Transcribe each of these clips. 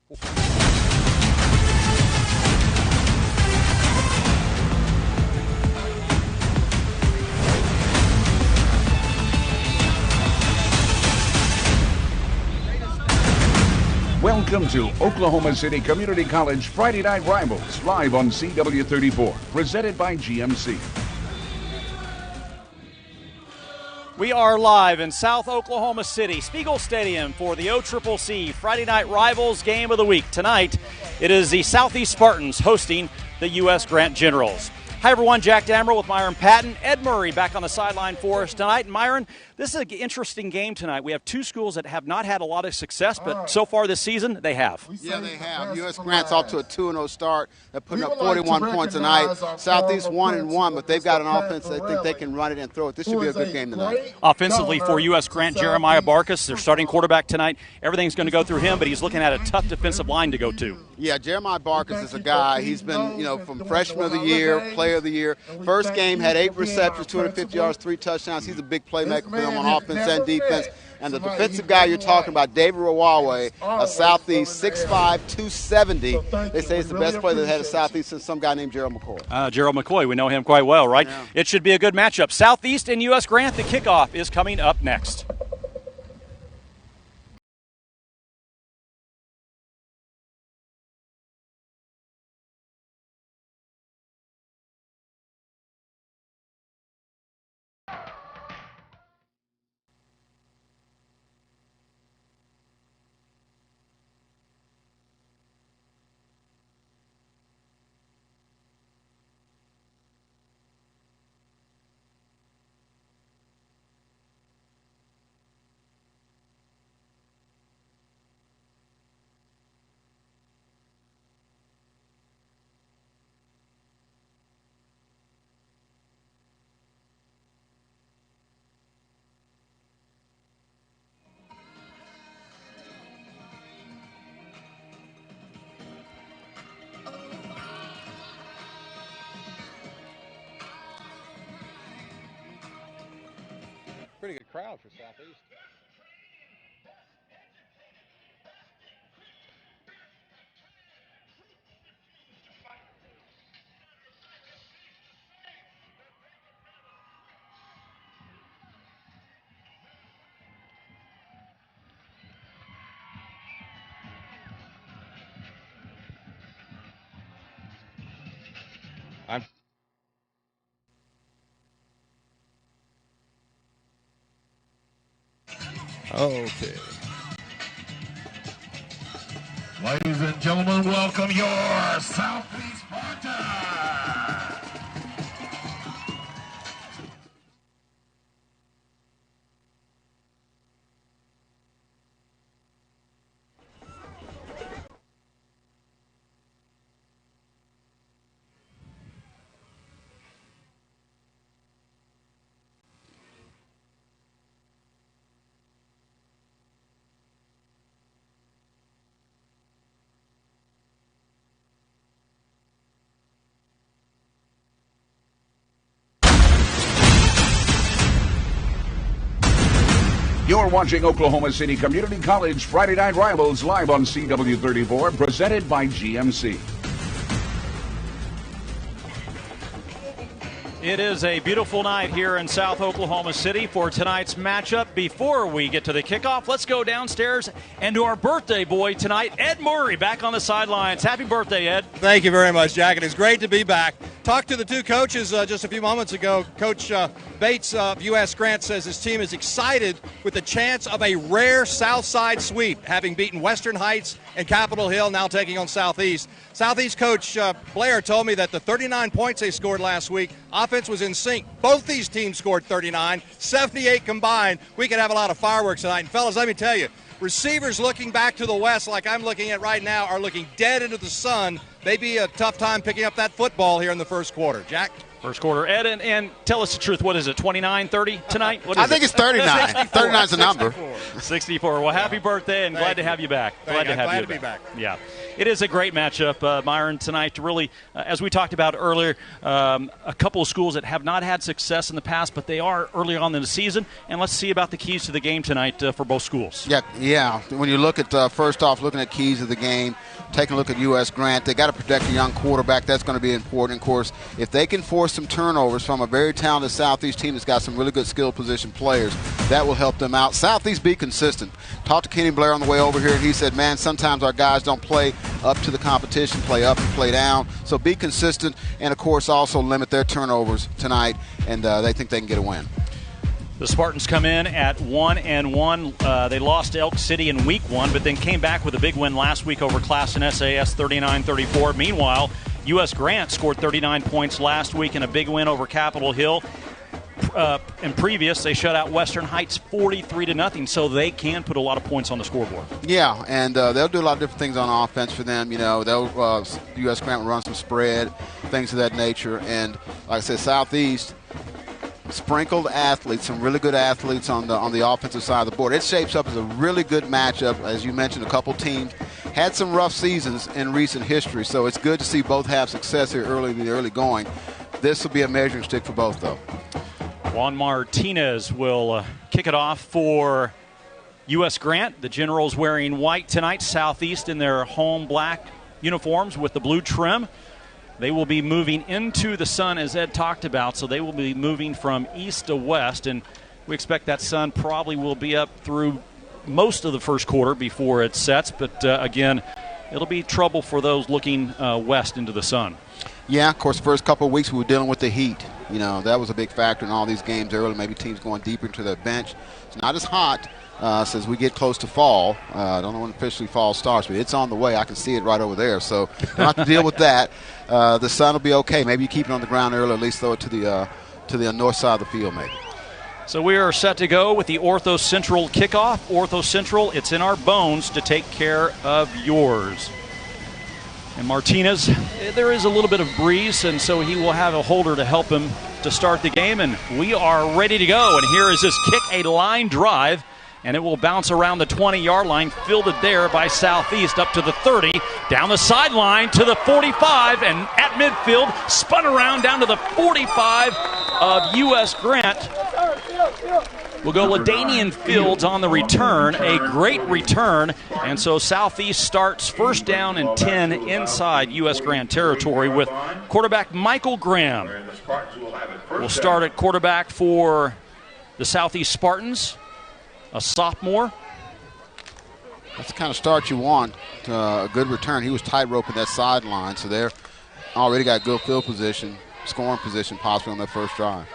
Welcome to Oklahoma City Community College Friday Night Rivals, live on CW34, presented by GMC. We are live in South Oklahoma City, Spiegel Stadium, for the OCCC Friday Night Rivals Game of the Week. Tonight, it is the Southeast Spartans hosting the U.S. Grant Generals. Hi, everyone. Jack Dammer with Myron Patton. Ed Murray back on the sideline for us tonight. And Myron, this is an interesting game tonight. We have two schools that have not had a lot of success, but so far this season, they have. Yeah, they have. U.S. Grant's off to a 2-0 start. They're putting up 41 points tonight. Southeast 1-1, but they've got an offense. They think they can run it and throw it. This should be a good game tonight. Offensively for U.S. Grant, Jeremiah Barkas, their starting quarterback tonight. Everything's going to go through him, but he's looking at a tough defensive line to go to. Yeah, Jeremiah Barkas is a guy. He's been, from freshman of the year, player of the year. First game had 8 receptions, 250 yards, 3 touchdowns. He's a big playmaker for them on offense and defense. And the defensive guy you're talking about, David Rawawe, a Southeast, 6'5", 270. They say it's the best player they've had at Southeast since some guy named Gerald McCoy. Gerald McCoy, we know him quite well, right? Yeah. It should be a good matchup. Southeast and U.S. Grant, the kickoff is coming up next. Pretty good crowd for Southeast. Okay. Ladies and gentlemen, welcome your Southeast Spartans. You're watching Oklahoma City Community College Friday Night Rivals live on CW34, presented by GMC. It is a beautiful night here in South Oklahoma City for tonight's matchup. Before we get to the kickoff, let's go downstairs and to our birthday boy tonight, Ed Murray, back on the sidelines. Happy birthday, Ed. Thank you very much, Jack. It is great to be back. Talked to the two coaches just a few moments ago. Coach Bates of U.S. Grant says his team is excited with the chance of a rare Southside sweep, having beaten Western Heights and Capitol Hill, now taking on Southeast. Southeast coach Blair told me that the 39 points they scored last week, offense was in sync. Both these teams scored 39, 78 combined. We could have a lot of fireworks tonight. And, fellas, let me tell you, receivers looking back to the west like I'm looking at right now are looking dead into the sun. Maybe a tough time picking up that football here in the first quarter. Jack? First quarter. Ed, and tell us the truth. What is it, 29-30 tonight? What is I think it's 39. 39 is the number. 64. Well, happy birthday, and glad to have you back. Glad to be back. Yeah. It is a great matchup, Myron, tonight. Really, as we talked about earlier, a couple of schools that have not had success in the past, but they are early on in the season. And let's see about the keys to the game tonight for both schools. Yeah. When you look at, first off, looking at keys of the game, taking a look at U.S. Grant, they got to protect a young quarterback. That's going to be important. Of course, if they can force some turnovers from a very talented Southeast team that's got some really good skill position players, that will help them out. Southeast, be consistent. Talked to Kenny Blair on the way over here, and he said, man, sometimes our guys don't play up to the competition, play up and play down. So be consistent, and, of course, also limit their turnovers tonight, and they think they can get a win. The Spartans come in at 1-1. They lost to Elk City in week 1, but then came back with a big win last week over Class and SAS, 39-34. Meanwhile, U.S. Grant scored 39 points last week in a big win over Capitol Hill. In previous, they shut out Western Heights 43-0, so they can put a lot of points on the scoreboard. Yeah, and they'll do a lot of different things on offense for them. You know, U.S. Grant will run some spread, things of that nature. And like I said, Southeast sprinkled athletes, some really good athletes on the offensive side of the board. It shapes up as a really good matchup. As you mentioned, a couple teams had some rough seasons in recent history, so it's good to see both have success here early in the early going. This will be a measuring stick for both, though. Juan Martinez will kick it off for U.S. Grant. The Generals wearing white tonight, Southeast in their home black uniforms with the blue trim. They will be moving into the sun, as Ed talked about, so they will be moving from east to west, and we expect that sun probably will be up through most of the first quarter before it sets, but again, it'll be trouble for those looking west into the sun. Yeah, of course, the first couple of weeks we were dealing with the heat. You know, that was a big factor in all these games early, maybe teams going deeper into their bench. It's not as hot as we get close to fall. I don't know when officially fall starts, but it's on the way. I can see it right over there, so don't have to deal with that. The sun will be okay. Maybe you keep it on the ground early, at least throw it to the north side of the field maybe. So we are set to go with the Ortho Central kickoff. Ortho Central, it's in our bones to take care of yours. And Martinez, there is a little bit of breeze, and so he will have a holder to help him to start the game, and we are ready to go. And here is this kick, a line drive, and it will bounce around the 20-yard line, fielded there by Southeast up to the 30, down the sideline to the 45, and at midfield, spun around down to the 45 of U.S. Grant. We'll go LaDanian Fields on the return, a great return, and so Southeast starts first down and 10 inside U.S. Grant territory with quarterback Michael Graham. We'll start at quarterback for the Southeast Spartans, a sophomore. That's the kind of start you want, a good return. He was tight roping that sideline, so they're already got good field position, scoring position possibly on their first drive.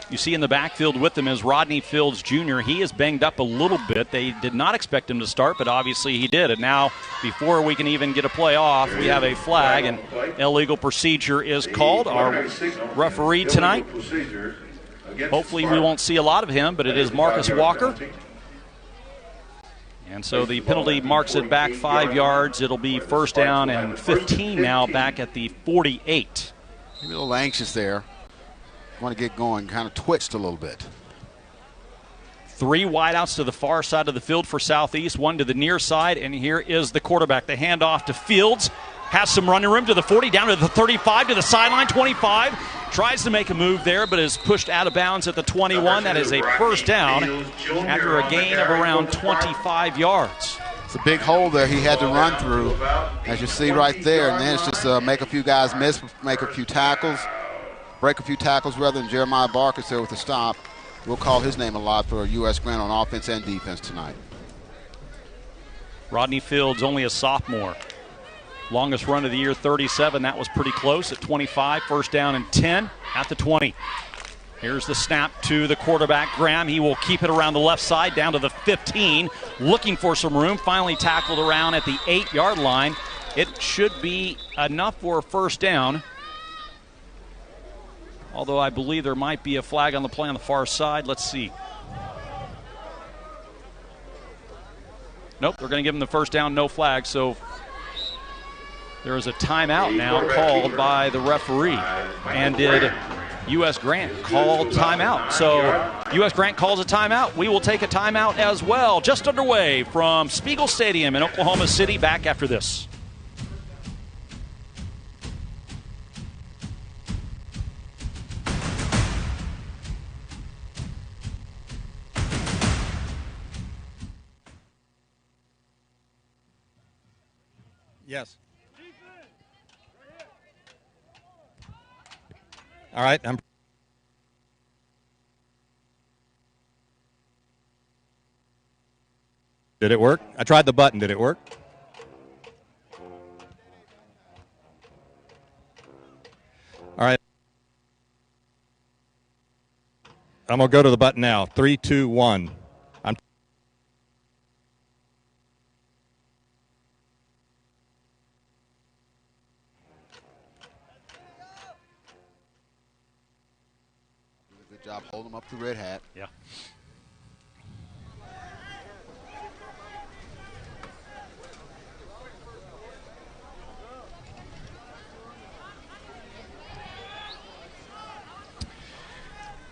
You see in the backfield with them is Rodney Fields Jr. He is banged up a little bit. They did not expect him to start, but obviously he did. And now, before we can even get a play off, we have a flag, and illegal procedure is called. Our referee tonight, hopefully we won't see a lot of him, but it is Marcus Walker. And so the penalty marks it back 5 yards. It'll be first down and 15 now, back at the 48. Maybe a little anxious there. Want to get going, kind of twitched a little bit. 3 wideouts to the far side of the field for Southeast, 1 to the near side, and here is the quarterback. The handoff to Fields, has some running room to the 40, down to the 35, to the sideline, 25. Tries to make a move there, but is pushed out of bounds at the 21. That is a first down after a gain of around 25 yards. It's a big hole there he had to run through, as you see right there, and then it's just make a few guys miss, make a few tackles. Break a few tackles rather than Jeremiah Barkus there with the stop. We'll call his name a lot for U.S. Grant on offense and defense tonight. Rodney Fields, only a sophomore. Longest run of the year, 37. That was pretty close at 25. First down and 10 at the 20. Here's the snap to the quarterback, Graham. He will keep it around the left side, down to the 15. Looking for some room. Finally tackled around at the 8-yard line. It should be enough for a first down. Although I believe there might be a flag on the play on the far side. Let's see. Nope, they're going to give him the first down, no flag. So there is a timeout now called by the referee. And did U.S. Grant call timeout? So U.S. Grant calls a timeout. We will take a timeout as well. Just underway from Spiegel Stadium in Oklahoma City. Back after this. Yes. All right. Did it work? I tried the button. Did it work? All right. I'm going to go to the button now. 3, 2, 1. Good job holding him up the red hat. Yeah.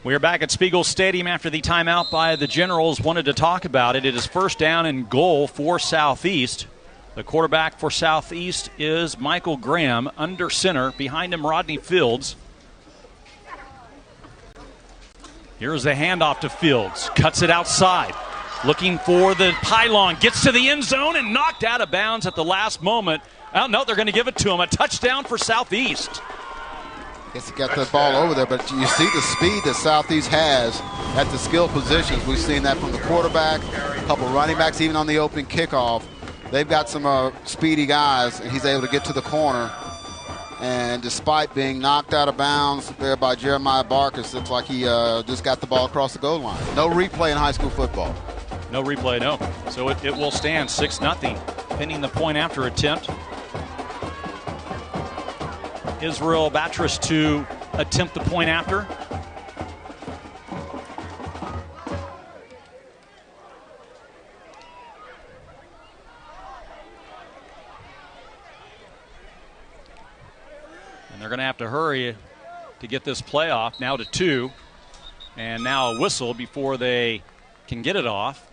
We are back at Spiegel Stadium after the timeout by the Generals. Wanted to talk about it. It is first down and goal for Southeast. The quarterback for Southeast is Michael Graham, under center. Behind him, Rodney Fields. Here's the handoff to Fields. Cuts it outside. Looking for the pylon. Gets to the end zone and knocked out of bounds at the last moment. Oh, no, they're going to give it to him. A touchdown for Southeast. Guess he got the ball over there, but you see the speed that Southeast has at the skill positions. We've seen that from the quarterback, a couple running backs, even on the open kickoff. They've got some speedy guys, and he's able to get to the corner. And despite being knocked out of bounds there by Jeremiah Barkus, looks like he just got the ball across the goal line. No replay in high school football. No replay, no. So it will stand 6-0, pending the point after attempt. Israel Batris to attempt the point after. And they're going to have to hurry to get this play off. Now to 2. And now a whistle before they can get it off.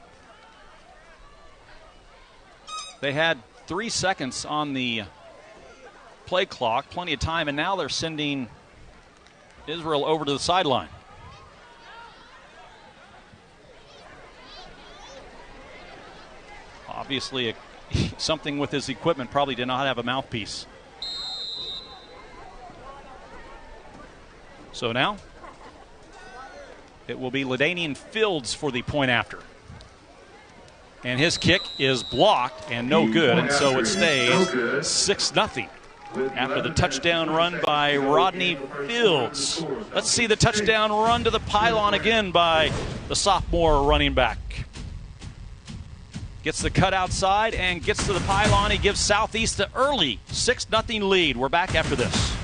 They had 3 seconds on the play clock, plenty of time, and now they're sending Israel over to the sideline. Obviously, something with his equipment, probably did not have a mouthpiece. So now it will be LaDainian Fields for the point after. And his kick is blocked and no good, and so it stays 6-0. After the touchdown run by Rodney Fields. Let's see the touchdown run to the pylon again by the sophomore running back. Gets the cut outside and gets to the pylon. He gives Southeast the early 6-0 lead. We're back after this.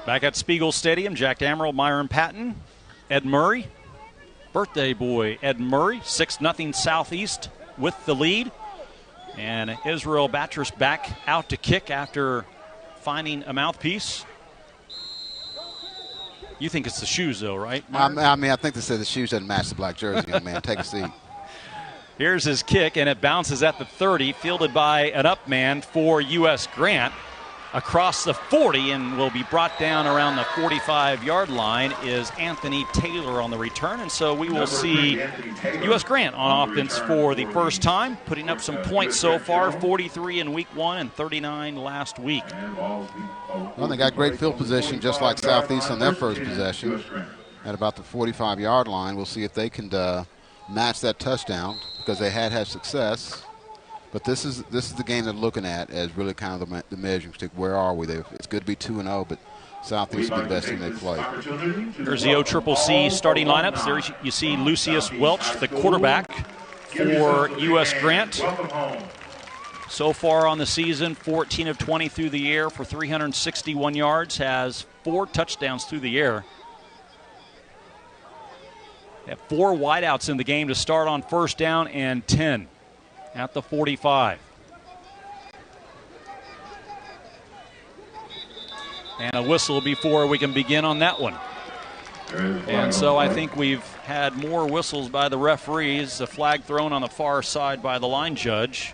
Back at Spiegel Stadium, Jack Amaral, Myron Patton, Ed Murray. Birthday boy Ed Murray, 6-0 Southeast with the lead. And Israel Batris back out to kick after finding a mouthpiece. You think it's the shoes, though, right? I think they said the shoes doesn't match the black jersey, young man. Take a seat. Here's his kick, and it bounces at the 30, fielded by an up man for U.S. Grant. Across the 40 and will be brought down around the 45-yard line is Anthony Taylor on the return. And so we will see U.S. Grant on offense for the first time, putting up some points so far, 43 in week 1 and 39 last week. Well, they got great field position just like Southeast on their first possession. at about the 45-yard line. We'll see if they can match that touchdown because they had success. But this is the game they're looking at as really kind of the measuring stick. Where are we? It's good to be 2-0, but Southeast will be the best team they play. There's the OCCC starting lineups. There you see Lucius Welch, the quarterback for U.S. Grant. So far on the season, 14 of 20 through the air for 361 yards, has 4 touchdowns through the air. They have 4 wideouts in the game to start on first down and 10 at the 45. And a whistle before we can begin on that one. And so I think we've had more whistles by the referees, a flag thrown on the far side by the line judge.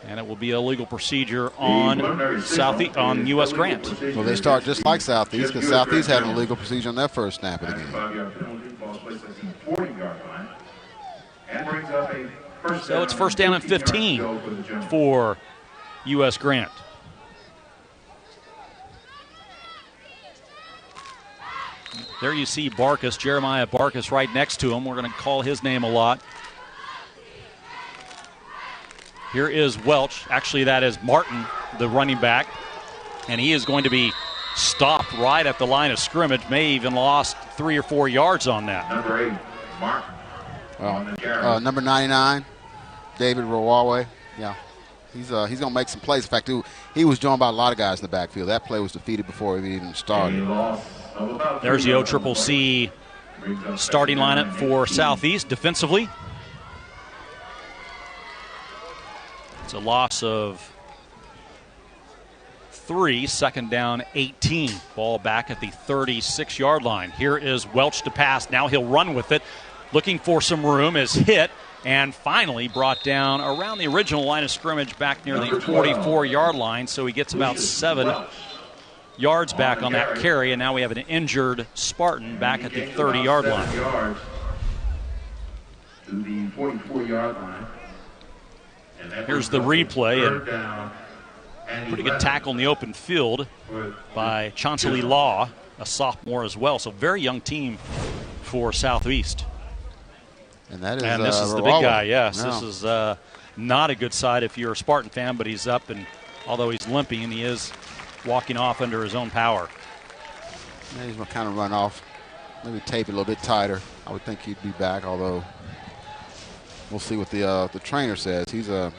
And it will be a legal procedure on U.S. Grant. Well, they start just like Southeast because Southeast had an illegal procedure on their first snap of the game. So it's first down and 15 for U.S. Grant. There you see Barkus, Jeremiah Barkus right next to him. We're going to call his name a lot. Here is Welch. Actually, that is Martin, the running back. And he is going to be stopped right at the line of scrimmage. May even lost 3 or 4 yards on that. Number 8, Martin. Well, number 99, David Rawawe. Yeah, he's going to make some plays. In fact, he was joined by a lot of guys in the backfield. That play was defeated before it even started. There's the OCCC starting lineup for Southeast defensively. It's a loss of 3, second down 18. Ball back at the 36-yard line. Here is Welch to pass. Now he'll run with it. Looking for some room, is hit and finally brought down around the original line of scrimmage back near the 44-yard line. So he gets about 7 yards back on that carry, and now we have an injured Spartan back at the 30-yard line. To the 44-yard line. Here's the replay, and pretty good tackle in the open field by Chauncey Law, a sophomore as well. So very young team for Southeast. And that is this is the big guy, yes. No. This is not a good side if you're a Spartan fan, but he's up, and although he's limping, he is walking off under his own power. Yeah, he's going to kind of run off, maybe tape it a little bit tighter. I would think he'd be back, although we'll see what the trainer says. He's a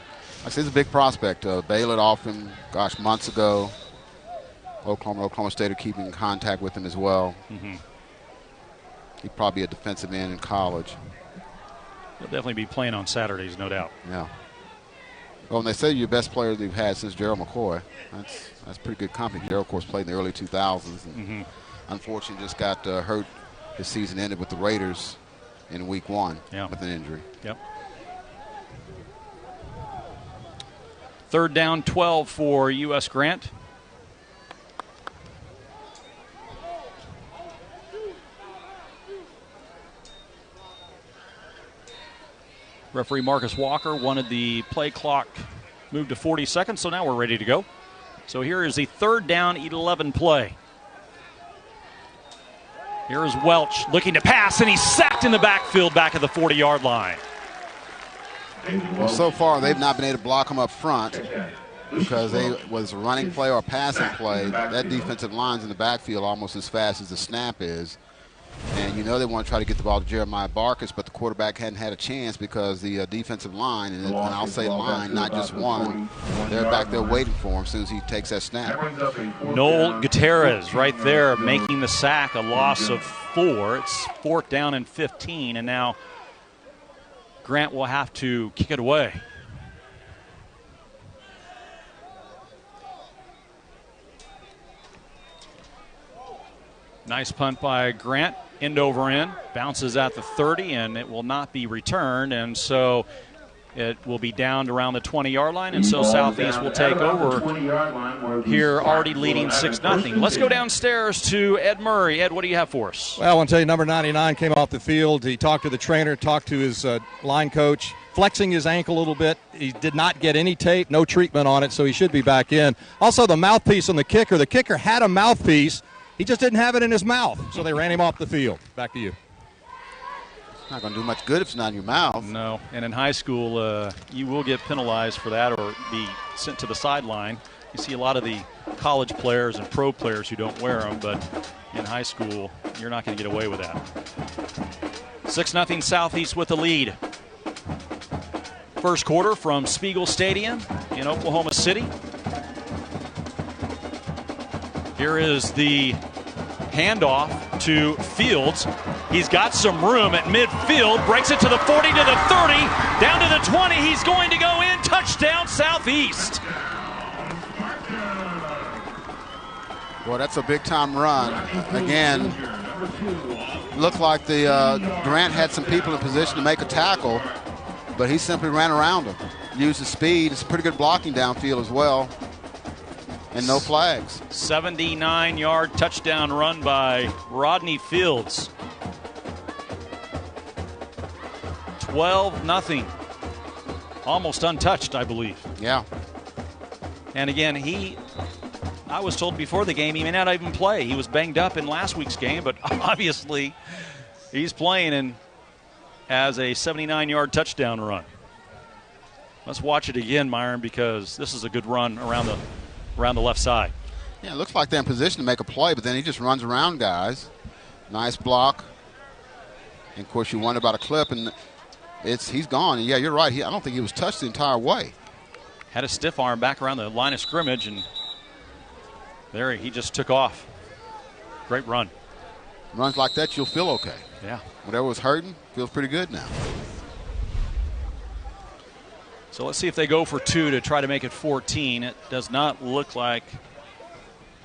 big prospect. Baylor off him, months ago. Oklahoma State are keeping in contact with him as well. Mm-hmm. He'd probably be a defensive end in college. He'll definitely be playing on Saturdays, no doubt. Yeah. Well, and they say you're the best player they've had since Gerald McCoy. That's pretty good company. Gerald, of course, played in the early 2000s. And unfortunately, just got hurt. His season ended with the Raiders in week 1 with an injury. Yep. Third down, 12 for U.S. Grant. Referee Marcus Walker wanted the play clock moved to 40 seconds, so now we're ready to go. So here is the third down, 11 play. Here is Welch looking to pass, and he's sacked in the backfield back at the 40-yard line. Well, so far they've not been able to block him up front because they was a running play or a passing play. That defensive line's in the backfield almost as fast as the snap is. And you know they want to try to get the ball to Jeremiah Barkus, but the quarterback hadn't had a chance because the defensive line, and I'll say line, not just one, they're back there waiting for him as soon as he takes that snap. Noel Gutierrez right there making the sack, a loss of 4. It's fourth down and 15, and now Grant will have to kick it away. Nice punt by Grant, end over end, bounces at the 30, and it will not be returned, and so it will be down to around the 20-yard line, and so Southeast will take over here, already leading 6-0. Let's go downstairs to Ed Murray. Ed, what do you have for us? Well, I want to tell you, number 99 came off the field. He talked to the trainer, talked to his line coach, flexing his ankle a little bit. He did not get any tape, no treatment on it, so he should be back in. Also, the mouthpiece on the kicker. The kicker had a mouthpiece. He just didn't have it in his mouth, so they ran him off the field. Back to you. It's not going to do much good if it's not in your mouth. No, and in high school, you will get penalized for that or be sent to the sideline. You see a lot of the college players and pro players who don't wear them, but in high school, you're not going to get away with that. 6-0 Southeast with the lead. First quarter from Spiegel Stadium in Oklahoma City. Here is the handoff to Fields. He's got some room at midfield, breaks it to the 40, to the 30, down to the 20. He's going to go in. Touchdown Southeast. Boy, that's a big-time run. Again, looked like the Grant had some people in position to make a tackle, but he simply ran around him. Used his speed. It's pretty good blocking downfield as well. And no flags. 79-yard touchdown run by Rodney Fields. 12-0. Almost untouched, I believe. Yeah. And again, I was told before the game he may not even play. He was banged up in last week's game, but obviously he's playing and has a 79-yard touchdown run. Let's watch it again, Myron, because this is a good run around the left side. Yeah, it looks like they're in position to make a play, but then he just runs around guys. Nice block. And, of course, you wonder about a clip, and he's gone. And, yeah, you're right. I don't think he was touched the entire way. Had a stiff arm back around the line of scrimmage, and there he just took off. Great run. Runs like that, you'll feel okay. Yeah. Whatever was hurting feels pretty good now. So let's see if they go for 2 to try to make it 14. It does not look like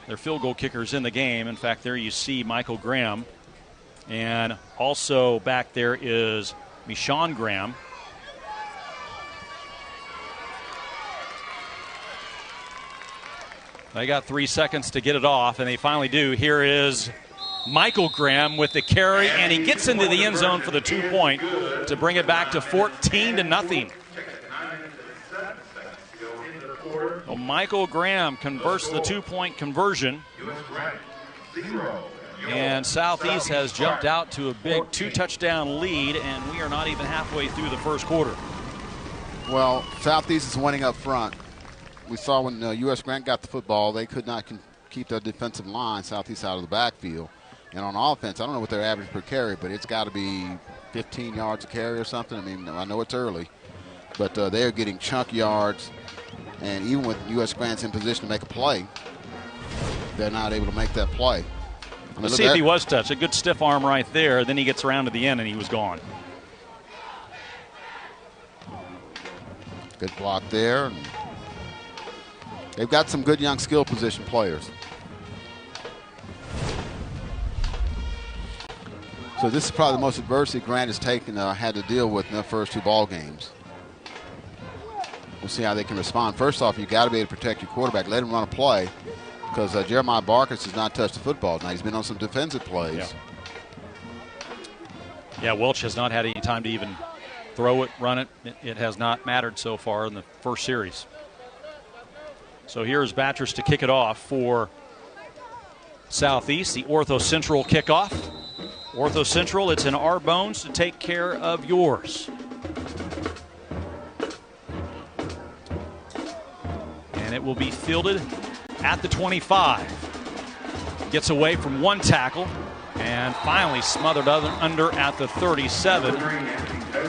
their field goal kicker's in the game. In fact, there you see Michael Graham. And also back there is Michon Graham. They got 3 seconds to get it off, and they finally do. Here is Michael Graham with the carry, and he gets into the end zone for the 2-point to bring it back to 14-0. Well, Michael Graham converts the 2-point conversion. And Southeast has jumped out to a big 2-touchdown lead, and we are not even halfway through the first quarter. Well, Southeast is winning up front. We saw when U.S. Grant got the football, they could not keep their defensive line, Southeast, out of the backfield. And on offense, I don't know what their average per carry, but it's got to be 15 yards a carry or something. I mean, I know it's early, but they are getting chunk yards. And even with U.S. Grant's in position to make a play, they're not able to make that play. Let's see if he was touched. A good stiff arm right there. Then he gets around to the end, and he was gone. Good block there. And they've got some good young skill position players. So this is probably the most adversity Grant has taken, had to deal with in their first 2 ball games. We'll see how they can respond. First off, you've got to be able to protect your quarterback. Let him run a play, because Jeremiah Barkis has not touched the football. Now, he's been on some defensive plays. Yeah, Welch has not had any time to even throw it, run it. It has not mattered so far in the first series. So here's Batchers to kick it off for Southeast, the Ortho Central kickoff. Ortho Central, it's in our bones to take care of yours. And it will be fielded at the 25. Gets away from one tackle and finally smothered under at the 37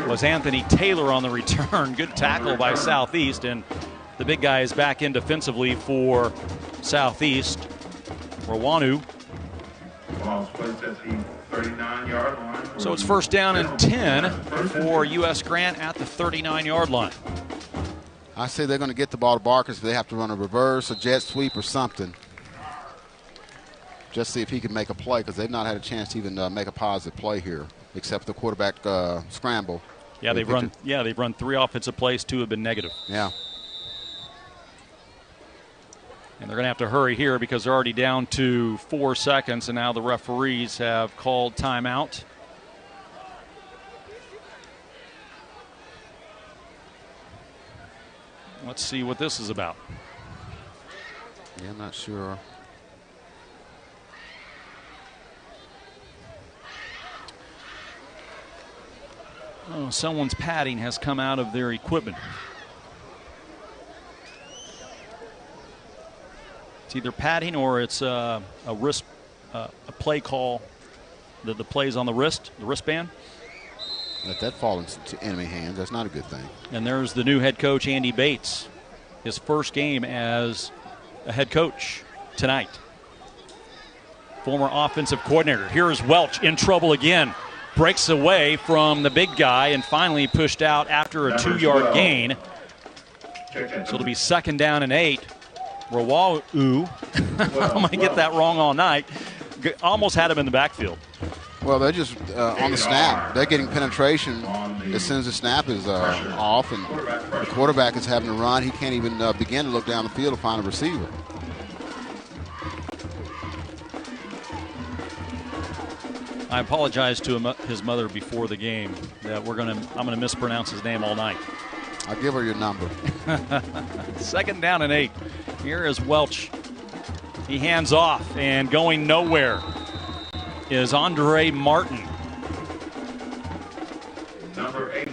was Anthony Taylor on the return. Good tackle by Southeast, and the big guy is back in defensively for Southeast. Rawanu. So it's first down and 10 for U.S. Grant at the 39-yard line. I say they're going to get the ball to Barkis if they have to run a reverse, a jet sweep, or something. Just see if he can make a play, because they've not had a chance to even make a positive play here, except the quarterback scramble. Yeah, they've run 3 offensive plays. 2 have been negative. Yeah. And they're going to have to hurry here because they're already down to 4 seconds, and now the referees have called timeout. Let's see what this is about. Yeah, I'm not sure. Oh, someone's padding has come out of their equipment. It's either padding or it's a wrist, a play call that the plays on the wristband. Let that fall into enemy hands. That's not a good thing. And there's the new head coach, Andy Bates. His first game as a head coach tonight. Former offensive coordinator. Here's Welch in trouble again. Breaks away from the big guy and finally pushed out after a 2-yard gain. So it'll be 2nd down and 8. Rawahu, I might get that wrong all night, almost had him in the backfield. Well, they're just on the snap. They're getting penetration as soon as the snap is off, and the quarterback is having to run. He can't even begin to look down the field to find a receiver. I apologize to his mother before the game that I'm gonna mispronounce his name all night. I'll give her your number. 2nd down and 8. Here is Welch. He hands off, and going nowhere is Andre Martin. Number 8,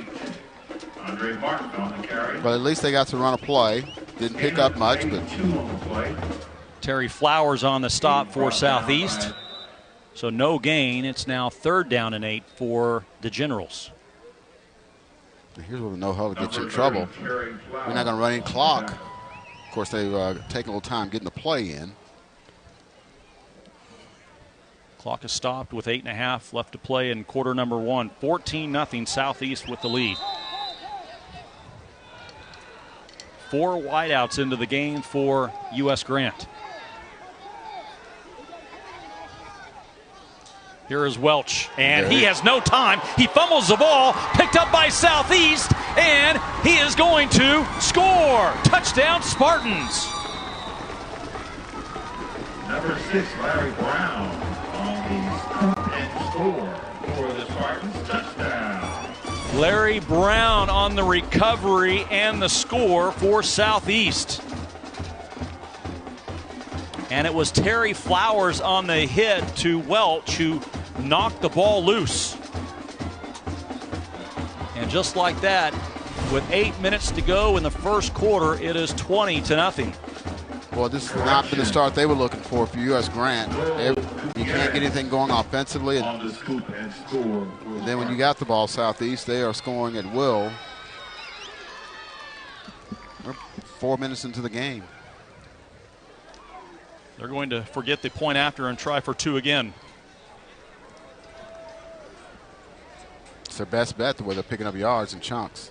Andre Martin on the carry. But at least they got to run a play. Didn't pick up much, but 2 on the play. Terry Flowers on the stop for Southeast. So no gain. It's now 3rd down and 8 for the Generals. here's where we know how to get you in trouble. We're not going to run any clock. Of course, they've taken a little time getting the play in. Clock is stopped with 8.5 left to play in quarter number 1. 14-0 Southeast with the lead. 4 wideouts into the game for U.S. Grant. Here is Welch, and he has no time. He fumbles the ball, picked up by Southeast, and he is going to score. Touchdown, Spartans. Number 6, Larry Brown on the stop and score for the Spartans. Touchdown. Larry Brown on the recovery and the score for Southeast. And it was Terry Flowers on the hit to Welch who knocked the ball loose. And just like that, with 8 minutes to go in the first quarter, it is 20-0. Well, this has not been the start they were looking for U.S. Grant. You can't get anything going offensively. And then when you got the ball, Southeast, they are scoring at will. We're 4 minutes into the game. They're going to forget the point after and try for 2 again. It's their best bet, the way they're picking up yards in chunks.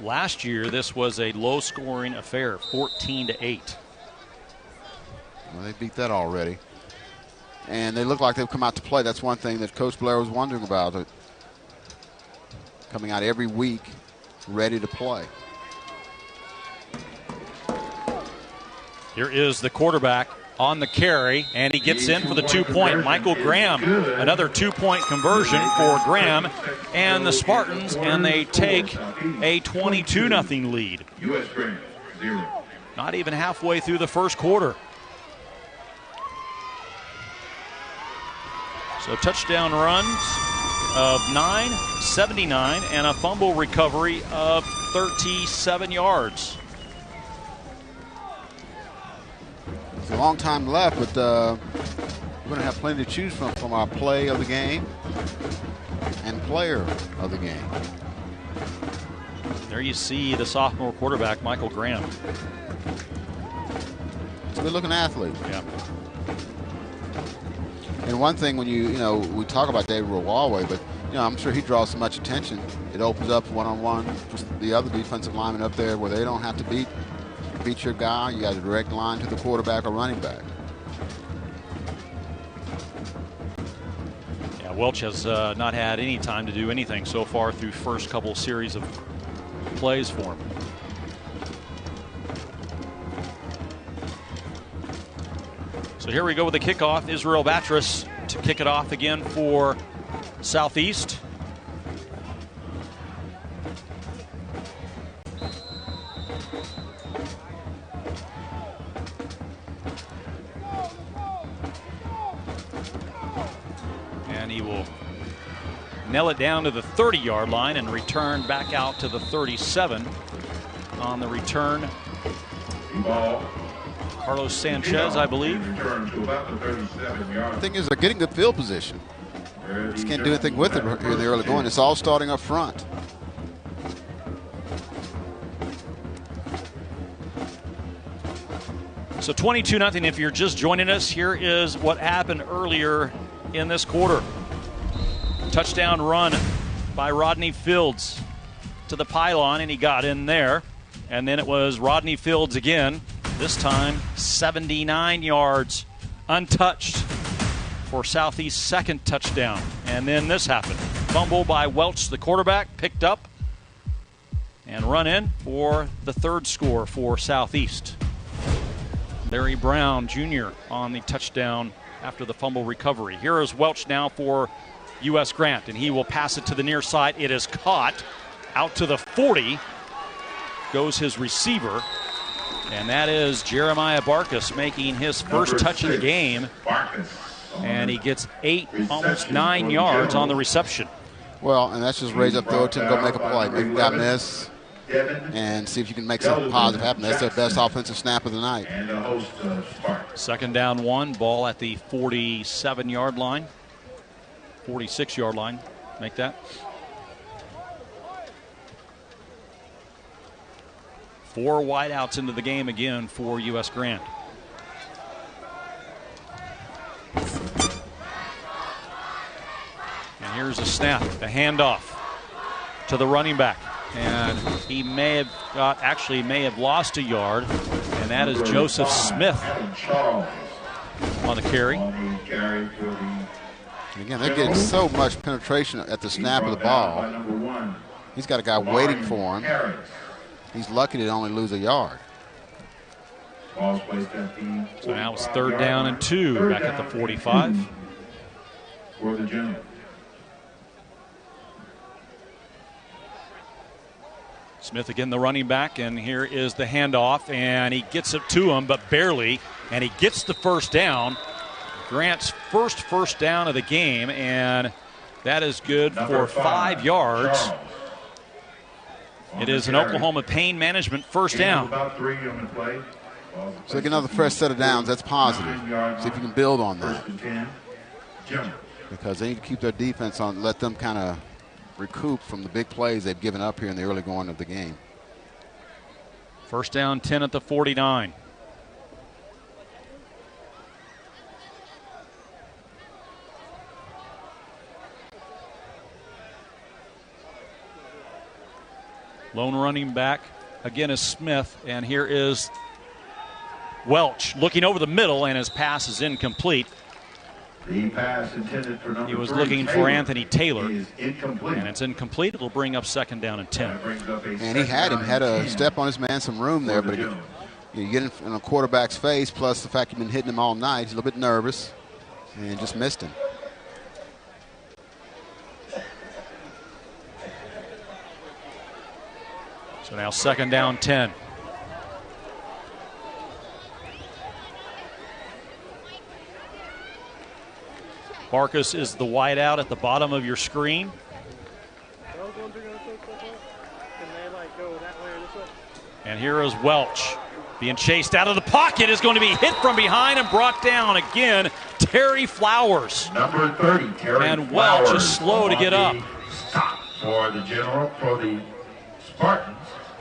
Last year, this was a low-scoring affair, 14-8. Well, they beat that already. And they look like they've come out to play. That's one thing that Coach Blair was wondering about. Coming out every week, ready to play. Here is the quarterback on the carry, and he gets in for the 2-point. Michael Graham, another 2-point conversion for Graham and the Spartans, and they take a 22-0 lead. Not even halfway through the first quarter. So touchdown runs of 9, 79, and a fumble recovery of 37 yards. It's a long time left, but we're going to have plenty to choose from our play of the game and player of the game. There you see the sophomore quarterback, Michael Graham. He's a good-looking athlete. Yeah. And one thing when we talk about David Rawalway, but I'm sure he draws so much attention. It opens up one-on-one for the other defensive linemen up there where they don't have to beat your guy. You got a direct line to the quarterback or running back. Yeah, Welch has not had any time to do anything so far through first couple series of plays for him. So here we go with the kickoff. Israel Batris to kick it off again for Southeast. he will nail it down to the 30-yard line and return back out to the 37 on the return. Carlos Sanchez, I believe. The thing is, they're getting good field position. Just can't do anything with it here in the early going. It's all starting up front. So 22-0 if you're just joining us. Here is what happened earlier in this quarter. Touchdown run by Rodney Fields to the pylon, and he got in there. And then it was Rodney Fields again, this time 79 yards untouched for Southeast's second touchdown. And then this happened. Fumble by Welch, the quarterback, picked up and run in for the third score for Southeast. Larry Brown Jr. on the touchdown after the fumble recovery. Here is Welch now for U.S. Grant, and he will pass it to the near side. It is caught out to the 40. Goes his receiver, and that is Jeremiah Barkus making his first touch of the game. And he gets 8, almost 9 yards on the reception. Well, and that's just raise up, throw it to him, go make a play. Make that miss, and see if you can make something positive happen. That's their best offensive snap of the night. Second down 1, ball at the 47-yard line. 46-yard line, make that. 4 wideouts into the game again for U.S. Grant. And here's a snap, a handoff to the running back. And he may have lost a yard, and that is Joseph Smith on the carry. And again, they're getting so much penetration at the snap of the ball. He's got a guy waiting for him. He's lucky to only lose a yard. So now it's 3rd down and 2 back at the 45. For the Generals. Smith again, the running back, and here is the handoff, and he gets it to him, but barely, and he gets the first down. Grant's first down of the game, and that is good for 5 yards. It is an Oklahoma pain management first down. So get another fresh set of downs. That's positive. See if you can build on that. Because they need to keep their defense on, let them kind of recoup from the big plays they've given up here in the early going of the game. First down 10 at the 49. Lone running back again is Smith, and here is Welch looking over the middle, and his pass is incomplete. The pass intended for number He was 3, looking for Anthony Taylor, is incomplete. and it's incomplete. It'll bring up second down and 10. And he had a step on his man, some room there, but you get in a quarterback's face, plus the fact you've been hitting him all night. He's a little bit nervous and just missed him. So now second down 10. Barkus is the wideout at the bottom of your screen. And here is Welch being chased out of the pocket, is going to be hit from behind and brought down again. Terry Flowers. Number 30, Terry And Welch Flowers is slow to get up. Stop for the General, for the Spartans.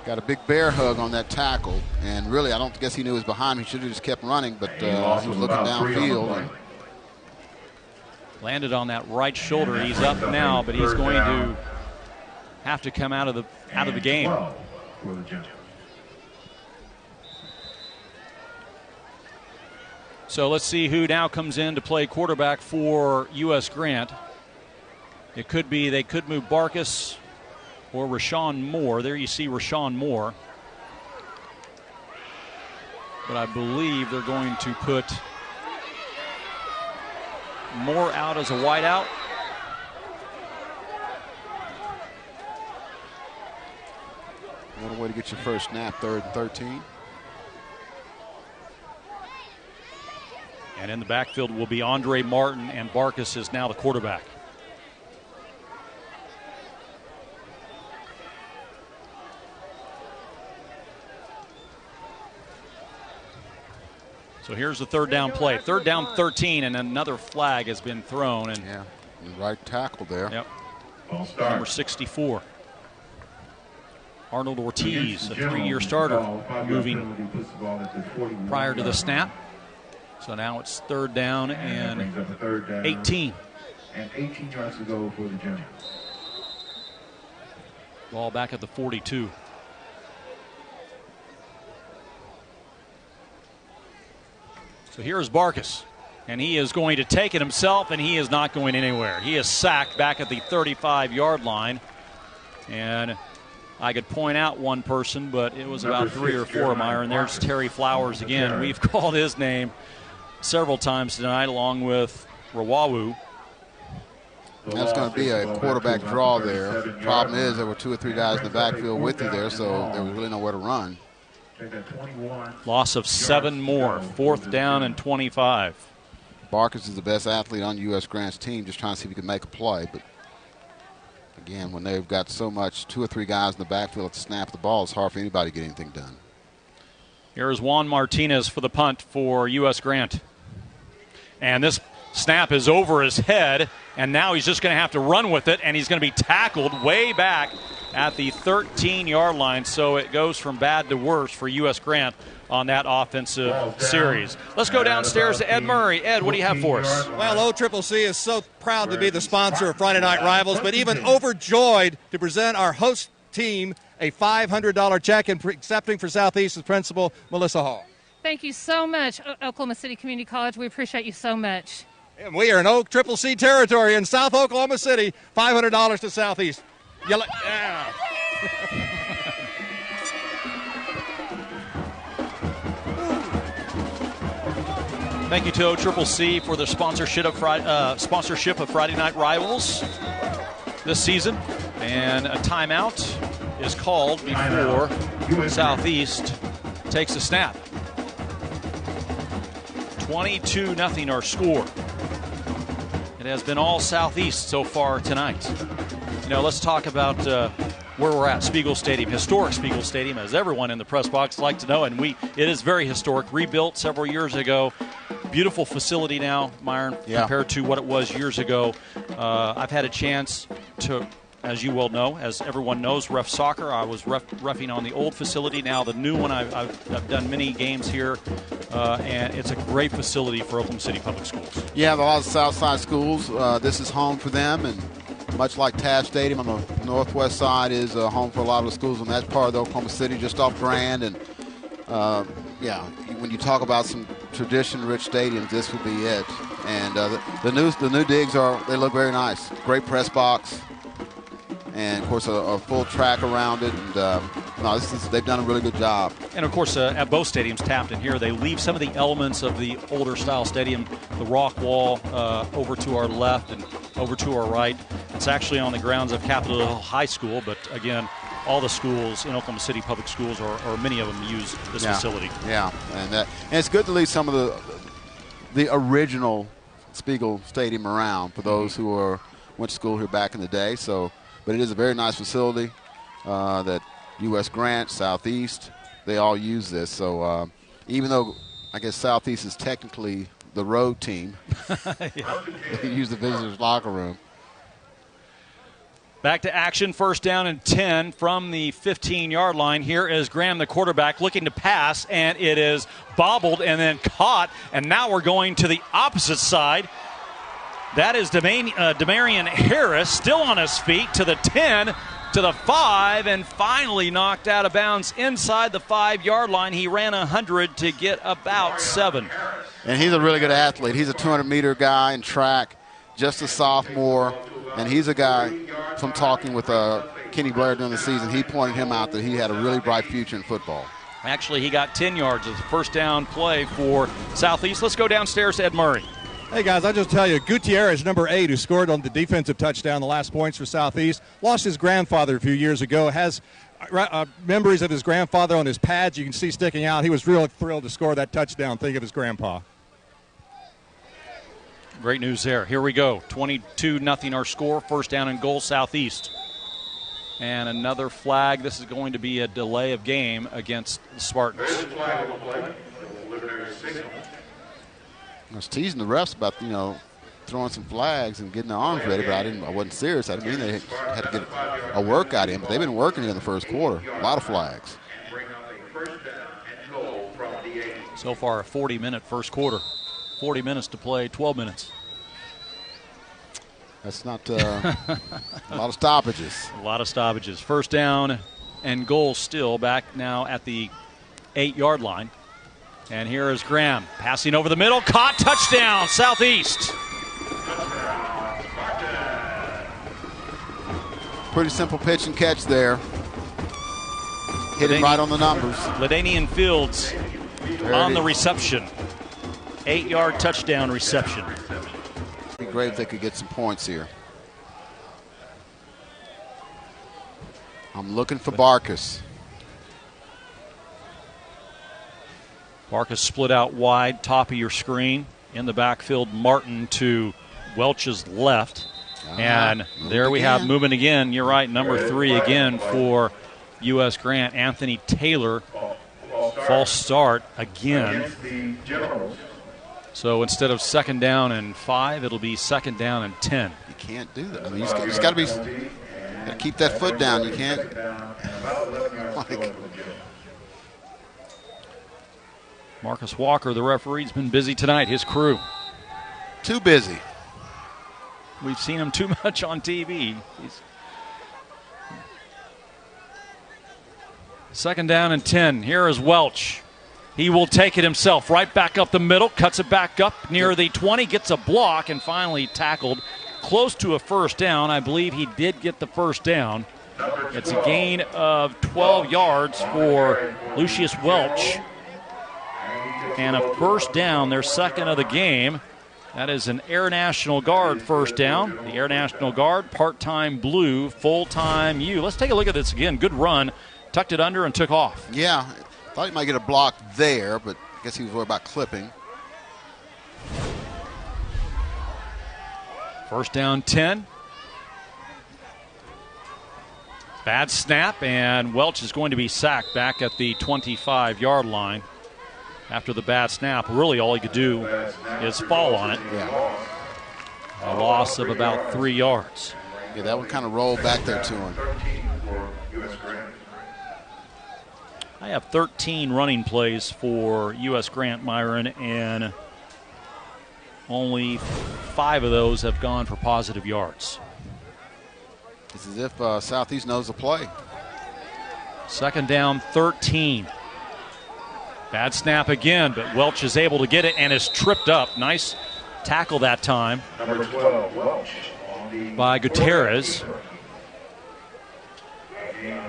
Got a big bear hug on that tackle, and really I don't guess he knew he was behind him. He should have just kept running, but he was looking downfield. And landed on that right shoulder. He's up now, but he's going to have to come out of the game. So let's see who now comes in to play quarterback for U.S. Grant. It could be they could move Barkus or Rashawn Moore. There you see Rashawn Moore. But I believe they're going to put Moore out as a wideout. What a way to get your first snap, 3rd and 13. And in the backfield will be Andre Martin, and Barkus is now the quarterback. So here's the third down play. Third down 13, and another flag has been thrown. And yeah, right tackle there. Yep. Number 64. Arnold Ortiz, a 3-year starter, moving prior to the snap. So now it's third down and 18. And 18 yards to go for the Juniors. Ball back at the 42. So here's Barkas, and he is going to take it himself, and he is not going anywhere. He is sacked back at the 35-yard line. And I could point out one person, but it was about 3 or 4, Myron. There's Terry Flowers again. We've called his name several times tonight, along with Rawawu. That's going to be a quarterback draw there. Problem is there were 2 or 3 guys in the backfield with you there, so there was really nowhere to run. Loss of 7 more. Fourth down and 25. Barkas is the best athlete on U.S. Grant's team, just trying to see if he can make a play. But again, when they've got so much, 2 or 3 guys in the backfield to snap the ball, it's hard for anybody to get anything done. Here's Juan Martinez for the punt for U.S. Grant. And this snap is over his head, and now he's just going to have to run with it, and he's going to be tackled way back at the 13-yard line. So it goes from bad to worse for U.S. Grant on that offensive series. Let's go downstairs to Ed Murray. Ed, what do you have for us? Well, OCCC is so proud to be the sponsor of Friday Night Rivals, but even overjoyed to present our host team a $500 check and accepting for Southeast's principal, Melissa Hall. Thank you so much, Oklahoma City Community College. We appreciate you so much. And we are in OCCC territory in South Oklahoma City. $500 to Southeast. Yeah. Thank you to OCCC for the sponsorship of Friday Night Rivals this season. And a timeout is called before Southeast takes a snap. 22-0 our score. It has been all Southeast so far tonight. You know, let's talk about where we're at, Spiegel Stadium, historic Spiegel Stadium, as everyone in the press box like to know, and it is very historic, rebuilt several years ago. Beautiful facility now, Myron, compared to what it was years ago. I've had a chance to, as you well know, as everyone knows, ref soccer. I was reffing on the old facility. Now the new one, I've done many games here, and it's a great facility for Oklahoma City Public Schools. Yeah, a lot of Southside schools. This is home for them, and much like Taft Stadium on the northwest side is home for a lot of the schools in that part of Oklahoma City, just off Grand. And when you talk about some tradition-rich stadiums, this would be it. And the new digs they look very nice. Great press box, and of course a full track around it. And they've done a really good job. And of course, at both stadiums, Taft and here, they leave some of the elements of the older style stadium, the rock wall over to our left and over to our right. It's actually on the grounds of Capitol Hill High School, but again, all the schools in Oklahoma City Public Schools, or many of them, use this facility. Yeah, and it's good to leave some of the original Spiegel Stadium around for those who went to school here back in the day. So, but it is a very nice facility that U.S. Grant, Southeast, they all use this. So even though I guess Southeast is technically the road team, they use the visitors' locker room. Back to action, first down and 10 from the 15-yard line. Here is Graham, the quarterback, looking to pass, and it is bobbled and then caught. And now we're going to the opposite side. That is Demarion Harris, still on his feet, to the 10, to the 5, and finally knocked out of bounds inside the 5-yard line. He ran 100 to get about 7. And he's a really good athlete. He's a 200-meter guy in track, just a sophomore. And he's a guy, from talking with Kenny Blair during the season, he pointed him out that he had a really bright future in football. Actually, he got 10 yards as a first down play for Southeast. Let's go downstairs to Ed Murray. Hey, guys, I'll just tell you, Gutierrez, number 8, who scored on the defensive touchdown, the last points for Southeast, lost his grandfather a few years ago, has memories of his grandfather on his pads you can see sticking out. He was real thrilled to score that touchdown. Think of his grandpa. Great news there. Here we go. 22-0 our score. First down and goal, Southeast. And another flag. This is going to be a delay of game against the Spartans. I was teasing the refs about, throwing some flags and getting their arms ready, but I wasn't serious. I didn't mean they had to get a workout in, but they've been working in the first quarter. A lot of flags. So far, a 40-minute first quarter. 40 minutes to play, 12 minutes. That's not a lot of stoppages. A lot of stoppages. First down and goal still, back now at the 8-yard line. And here is Graham passing over the middle. Caught, touchdown, Southeast. Pretty simple pitch and catch there. Hit it right on the numbers. LaDainian Fields on the reception. 8-yard touchdown reception. It'd be great if they could get some points here. I'm looking for Barkus. Barkus split out wide, top of your screen. In the backfield, Martin to Welch's left. And there we have movement again. You're right, number 3 again for U.S. Grant. Anthony Taylor, false start again. So instead of 2nd down and 5, it'll be 2nd down and 10. You can't do that. I mean, you just got to keep that foot down. You can't. Marcus Walker, the referee's been busy tonight. His crew. Too busy. We've seen him too much on TV. 2nd down and 10. Here is Welch. He will take it himself. Right back up the middle. Cuts it back up near the 20. Gets a block and finally tackled close to a first down. I believe he did get the first down. It's a gain of 12 yards for Lucius Welch. And a first down, their 2nd of the game. That is an Air National Guard first down. The Air National Guard, part-time blue, full-time U. Let's take a look at this again. Good run. Tucked it under and took off. Yeah, thought he might get a block there, but I guess he was worried about clipping. First down, 10. Bad snap, and Welch is going to be sacked back at the 25-yard line. After the bad snap, really all he could do is fall on it. Yeah. A loss of about 3 yards. Yeah, that one kind of rolled back there to him. I have 13 running plays for U.S. Grant, Myron, and only 5 of those have gone for positive yards. It's as if Southeast knows the play. 2nd down, 13. Bad snap again, but Welch is able to get it and is tripped up. Nice tackle that time Number 12, Welch. by Gutierrez.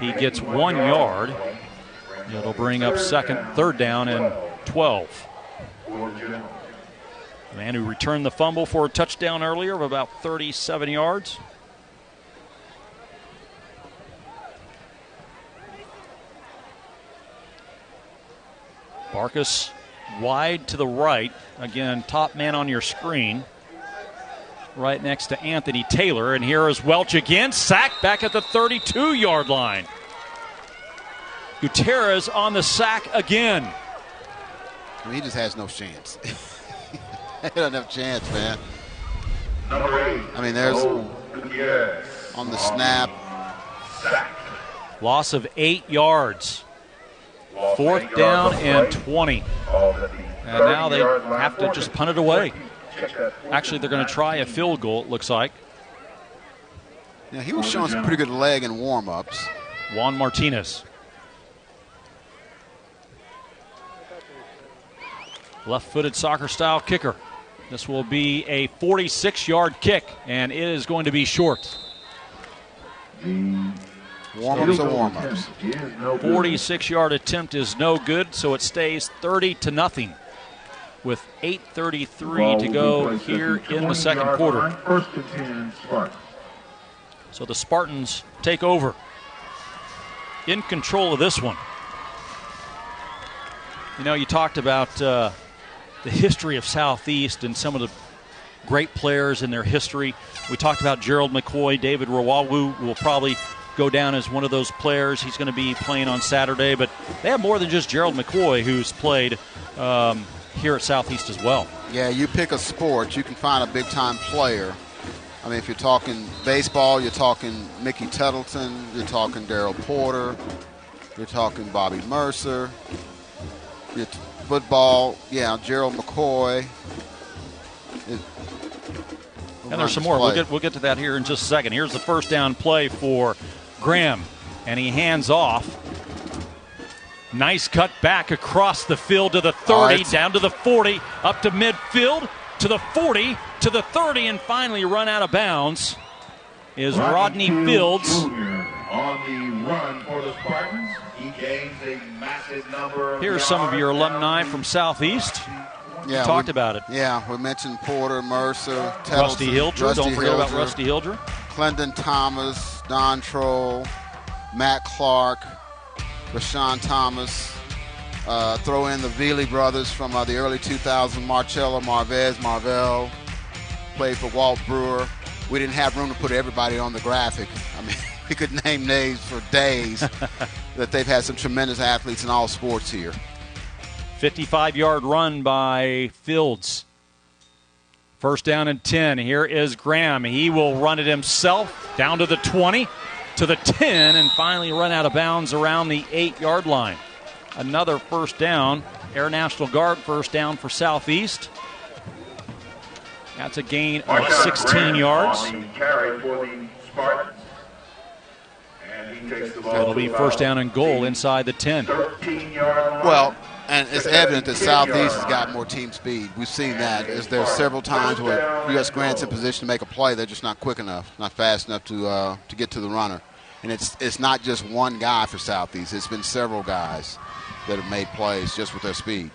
He gets 1 yard. It'll bring up 3rd down and 12. The man who returned the fumble for a touchdown earlier of about 37 yards. Barkus wide to the right. Again, top man on your screen. Right next to Anthony Taylor. And here is Welch again. Sacked back at the 32-yard line. Gutierrez on the sack again. I mean, he just has no chance. He doesn't have a chance, man. Number 8. I mean, there's on the snap. Loss of 8 yards. 4th down and 20. And now they have to just punt it away. Actually, they're going to try a field goal, it looks like. Yeah, he was showing some pretty good leg in warm-ups. Juan Martinez. Left-footed soccer-style kicker. This will be a 46-yard kick, and it is going to be short. Warm-ups are warm-ups. 46-yard attempt is no good, so it stays 30-0 with 8:33 to go here in the second quarter. So the Spartans take over. In control of this one. You know, you talked about the history of Southeast and some of the great players in their history. We talked about Gerald McCoy. David Rawawu will probably go down as one of those players. He's going to be playing on Saturday, but they have more than just Gerald McCoy, who's played here at Southeast as well. Yeah, you pick a sport, you can find a big-time player. I mean, if you're talking baseball, you're talking Mickey Tettleton, you're talking Darryl Porter, you're talking Bobby Mercer. Football, yeah, Gerald McCoy. And there's some more. We'll get to that here in just a second. Here's the first down play for Graham, and he hands off. Nice cut back across the field to the 30, down to the 40, up to midfield, to the 40, to the 30, and finally run out of bounds is Rodney Fields. On the run for the Spartans, he gains a massive number of Here's some of your alumni from Southeast. Yeah, we talked about it. Yeah, we mentioned Porter, Mercer, Tettleton, Rusty Hildrer. Don't forget about Rusty Hildrer. Clendon Thomas, Don Troll, Matt Clark, Rashawn Thomas. Throw in the Veely brothers from the early 2000s, Marcello Marvell, played for Walt Brewer. We didn't have room to put everybody on the graphic. I mean, we could name names for days that they've had some tremendous athletes in all sports here. 55-yard run by Fields. First down and 10. Here is Graham. He will run it himself down to the 20, to the 10, and finally run out of bounds around the 8-yard line. Another first down. Air National Guard first down for Southeast. That's a gain of 16 yards. It'll be first down and goal inside the 10. Well, and it's evident that Southeast has got more team speed. We've seen that. There's several times where U.S. Grant's in position to make a play. They're just not quick enough, not fast enough to get to the runner. And it's not just one guy for Southeast. It's been several guys that have made plays just with their speed.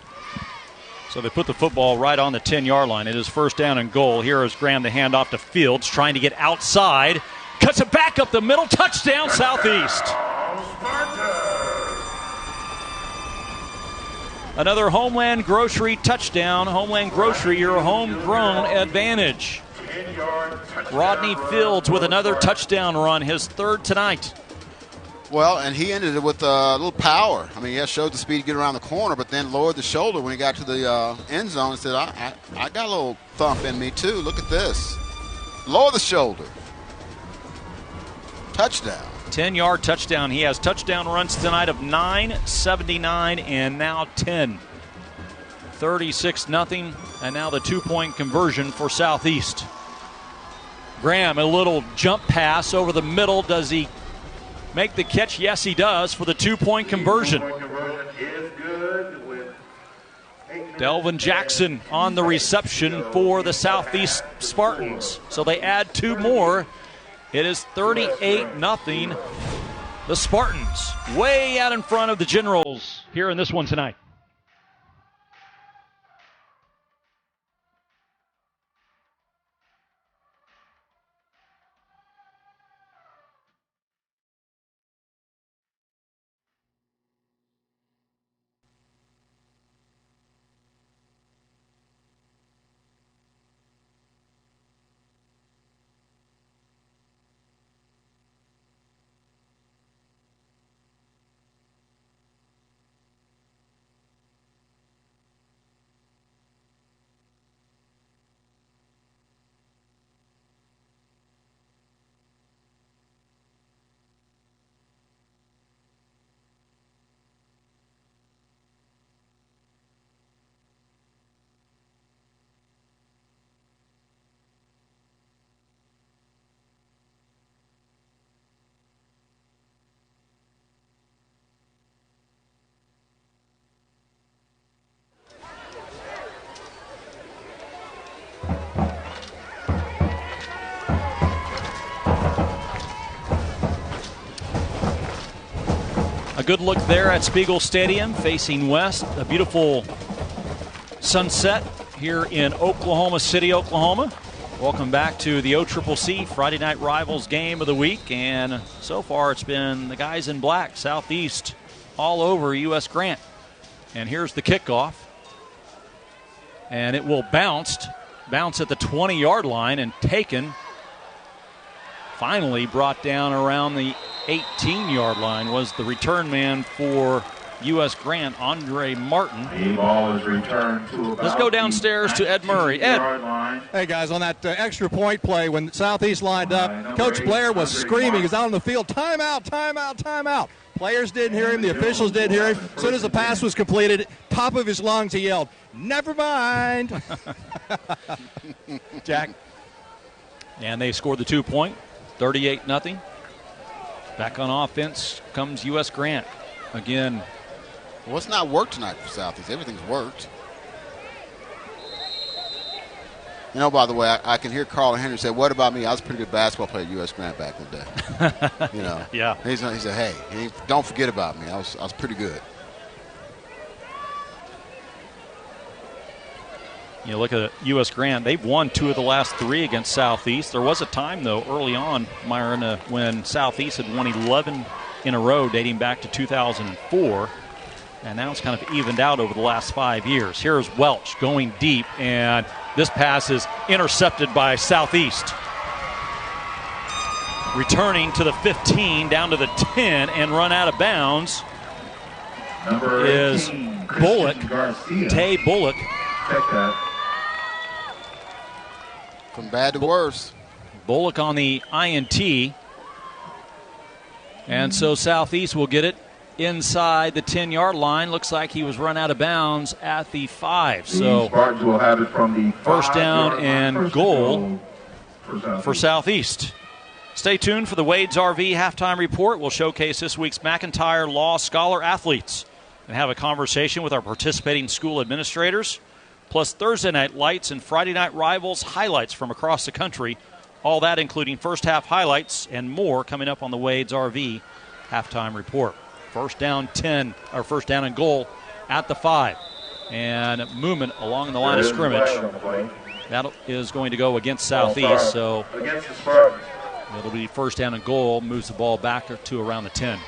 So they put the football right on the 10-yard line. It is first down and goal. Here is Graham, the handoff to Fields, trying to get outside. Cuts it back up the middle. Touchdown, Southeast. Another Homeland Grocery touchdown. Homeland Grocery, your homegrown advantage. Rodney Fields with another touchdown run, his third tonight. Well, and he ended it with a little power. I mean, he showed the speed to get around the corner, but then lowered the shoulder when he got to the end zone and said, I got a little thump in me too. Look at this. Lower the shoulder. Touchdown. 10-yard touchdown. He has touchdown runs tonight of 9, 79, and now 10. 36-0, and now the two-point conversion for Southeast. Graham, a little jump pass over the middle. Does he make the catch? Yes, he does for the two-point conversion. Delvin Jackson on the reception for the Southeast Spartans. So they add two more. It is 38-0. The Spartans way out in front of the Generals here in this one tonight. A good look there at Spiegel Stadium facing west. A beautiful sunset here in Oklahoma City, Oklahoma. Welcome back to the OCCC Friday Night Rivals game of the week. And so far it's been the guys in black, Southeast, all over U.S. Grant. And here's the kickoff. And it will bounce at the 20-yard line and taken. Finally brought down around the 18-yard line was the return man for U.S. Grant, Andre Martin. The ball is returned to about Let's go downstairs to Ed Murray. Ed. Hey, guys, on that extra point play when Southeast lined up, Coach Blair was screaming. He was out on the field, timeout, timeout, timeout. Players didn't hear him. The officials didn't hear him. As soon as the pass was completed, top of his lungs, he yelled, "Never mind." Jack. And they scored the 2-point, 38-0. Back on offense comes U.S. Grant. Again. Well, it's not worked tonight for Southeast. Everything's worked. You know, by the way, I can hear Carl Henry say, "What about me? I was a pretty good basketball player at U.S. Grant back in the day." You know. Yeah. He said, "Hey, don't forget about me. I was pretty good." You look at U.S. Grant, they've won 2 of the last 3 against Southeast. There was a time, though, early on, Myron, when Southeast had won 11 in a row dating back to 2004. And now it's kind of evened out over the last 5 years. Here's Welch going deep, and this pass is intercepted by Southeast. Returning to the 15, down to the 10, and run out of bounds is Bullock, Tay Bullock. From bad to worse. Bullock on the INT. And so Southeast will get it inside the 10-yard line. Looks like he was run out of bounds at the 5. So Spartans will have it from the first down and goal for Southeast. Stay tuned for the Wade's RV halftime report. We'll showcase this week's McIntyre Law Scholar athletes and have a conversation with our participating school administrators. Plus Thursday night lights and Friday night rivals highlights from across the country. All that including first half highlights and more coming up on the Wade's RV halftime report. First down and goal at the 5. And movement along the line of scrimmage. That is going to go against Southeast. So it'll be first down and goal. Moves the ball back to around the 10.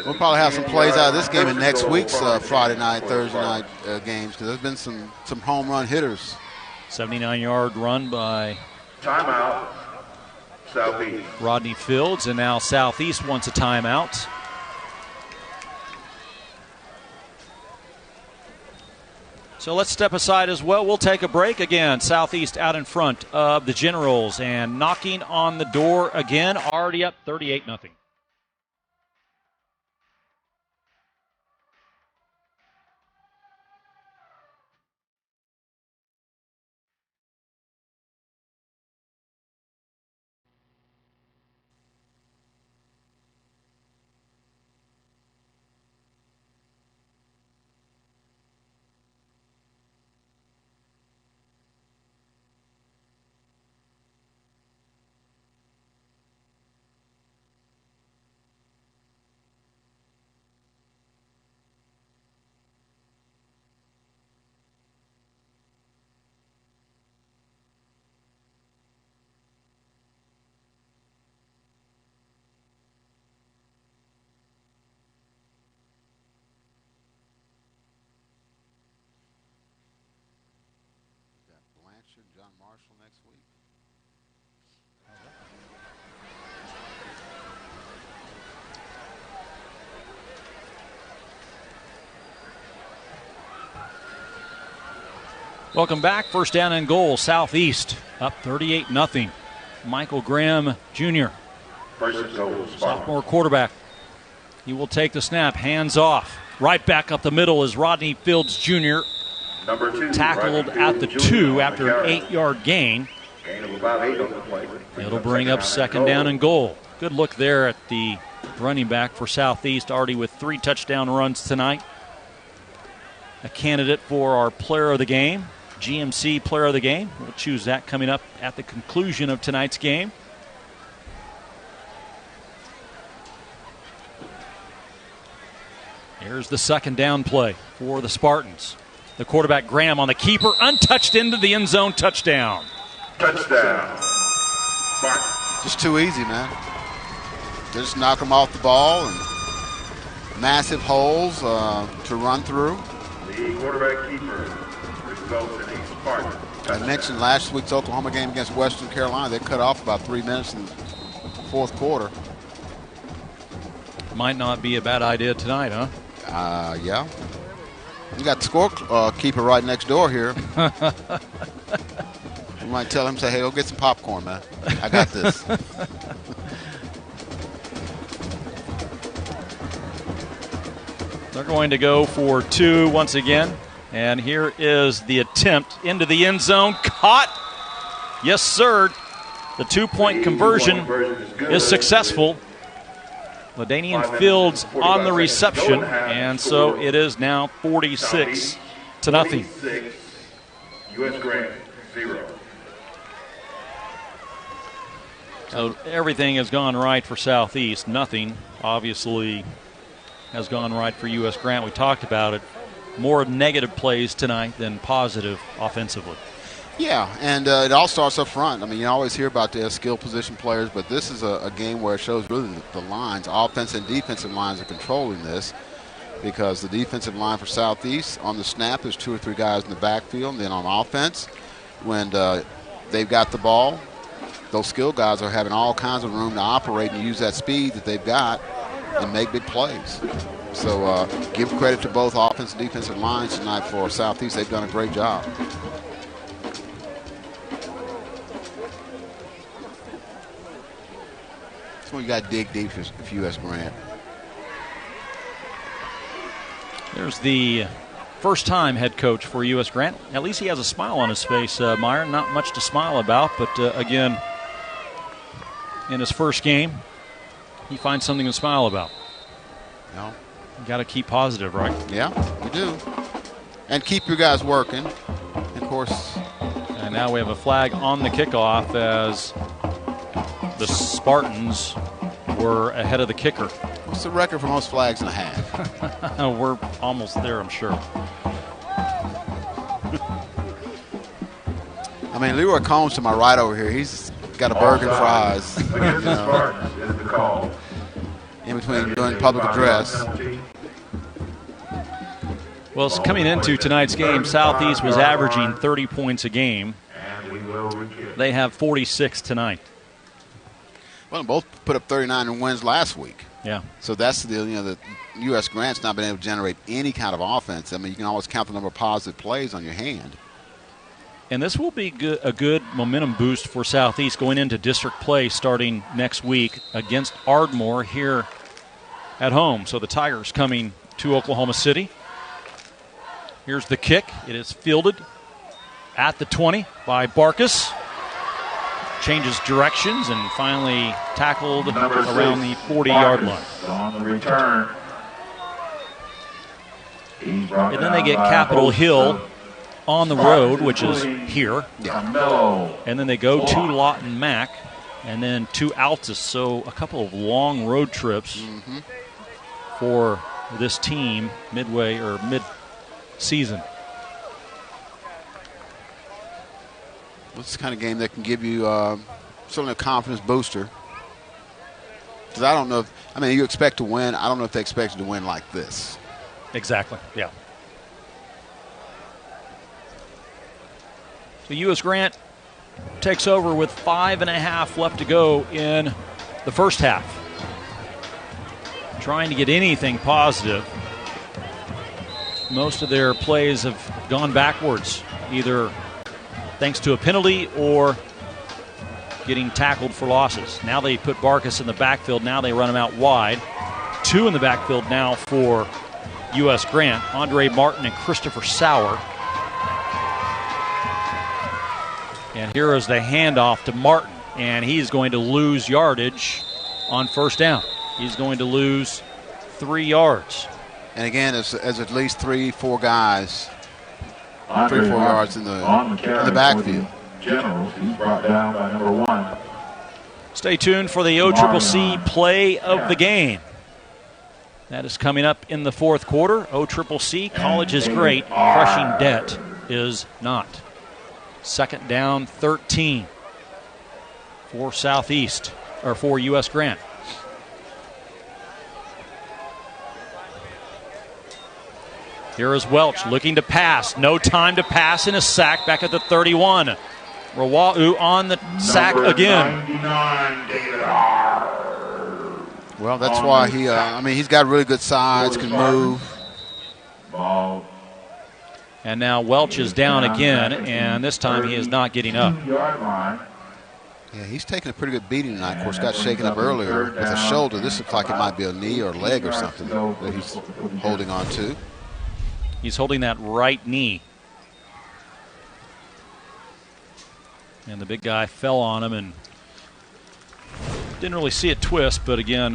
We'll probably have some plays out of this game in next week's Friday night, Thursday night games, because there's been some home run hitters. 79-yard run by timeout, Southeast. Rodney Fields, and now Southeast wants a timeout. So let's step aside as well. We'll take a break again. Southeast out in front of the Generals and knocking on the door again, already up 38-0. John Marshall next week. Welcome back. First down and goal. Southeast up 38-0. Michael Graham Jr., sophomore quarterback. He will take the snap. Hands off. Right back up the middle is Rodney Fields Jr. Number 2, tackled at the 2 after an 8-yard gain. Gain of about 8 on the play. It'll bring up second down and goal. Good look there at the running back for Southeast, already with 3 touchdown runs tonight. A candidate for our player of the game, GMC player of the game. We'll choose that coming up at the conclusion of tonight's game. Here's the second down play for the Spartans. The quarterback, Graham, on the keeper, untouched into the end zone, touchdown. Touchdown. Just too easy, man. They just knock them off the ball and massive holes to run through. The quarterback keeper results in a Spartan. I mentioned last week's Oklahoma game against Western Carolina. They cut off about 3 minutes in the fourth quarter. Might not be a bad idea tonight, huh? Yeah. You got the scorekeeper right next door here. You might tell him, say, hey, go get some popcorn, man. I got this. They're going to go for 2 once again. And here is the attempt into the end zone. Caught. Yes, sir. The 2-point conversion is successful. LaDainian Fields on the reception, and so it is now 46-0. U.S. Grant 0. So everything has gone right for Southeast. Nothing, obviously, has gone right for U.S. Grant. We talked about it. More negative plays tonight than positive offensively. Yeah, and it all starts up front. I mean, you always hear about the skill position players, but this is a game where it shows really the lines. Offense and defensive lines are controlling this because the defensive line for Southeast on the snap is 2 or 3 guys in the backfield. And then on offense, when they've got the ball, those skill guys are having all kinds of room to operate and use that speed that they've got and make big plays. So give credit to both offensive and defensive lines tonight for Southeast. They've done a great job. That's when you got to dig deep if U.S. Grant. There's the first-time head coach for U.S. Grant. At least he has a smile on his face, Meyer. Not much to smile about, but again, in his first game, he finds something to smile about. No. You got to keep positive, right? Yeah, you do. And keep your guys working, of course. And now we have a flag on the kickoff as the Spartans were ahead of the kicker. What's the record for most flags in a half? We're almost there, I'm sure. I mean, Leroy Combs to my right over here, he's got a burger and fries. Against the Spartans is the call. In between doing public address. Well, coming into tonight's game, Southeast was averaging 30 points a game. They have 46 tonight. Well, both put up 39 in wins last week. Yeah. So that's the deal. You know, the U.S. Grant's not been able to generate any kind of offense. I mean, you can always count the number of positive plays on your hand. And this will be a good momentum boost for Southeast going into district play starting next week against Ardmore here at home. So the Tigers coming to Oklahoma City. Here's the kick. It is fielded at the 20 by Barkus. Changes directions and finally tackled around the 40-yard line. On the return. And then they get Capitol Hill on the road, which is here. Yeah. And then they go to Lawton Mac and then to Altus. So a couple of long road trips for this team midway or mid-season. This is the kind of game that can give you certainly a confidence booster. Because I don't know you expect to win. I don't know if they expected to win like this. Exactly, yeah. So U.S. Grant takes over with 5.5 left to go in the first half. Trying to get anything positive. Most of their plays have gone backwards, either thanks to a penalty or getting tackled for losses. Now they put Barkus in the backfield. Now they run him out wide. 2 in the backfield now for U.S. Grant. Andre Martin and Christopher Sauer. And here is the handoff to Martin. And he's going to lose yardage on first down. He's going to lose 3 yards. And again, as at least 3-4 guys. 3-4 yards in the backfield. Generals, he's brought down by number 1. Stay tuned for the OCCC play of the game. That is coming up in the fourth quarter. OCCC, college is great. Crushing debt is not. Second down, 13 for Southeast, or for U.S. Grant. Here is Welch looking to pass. No time to pass in a sack back at the 31. Rawau on the sack again. Well, that's why he's got really good size, can move. And now Welch is down again, and this time he is not getting up. Yeah, he's taking a pretty good beating tonight. Of course, got shaken up earlier with a shoulder. This looks like it might be a knee or a leg or something that he's holding on to. He's holding that right knee. And the big guy fell on him and didn't really see it twist, but again.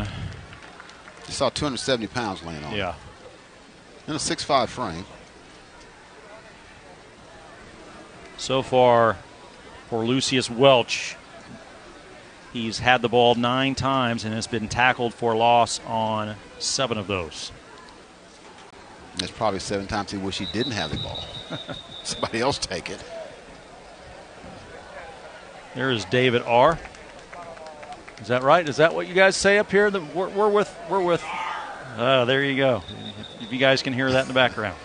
You saw 270 pounds laying on him. Yeah. In a 6'5" frame. So far for Lucius Welch, he's had the ball 9 times and has been tackled for loss on 7 of those. There's probably 7 times he wish he didn't have the ball. Somebody else take it. There is David R. Is that right? Is that what you guys say up here? We're with. There you go. If you guys can hear that in the background.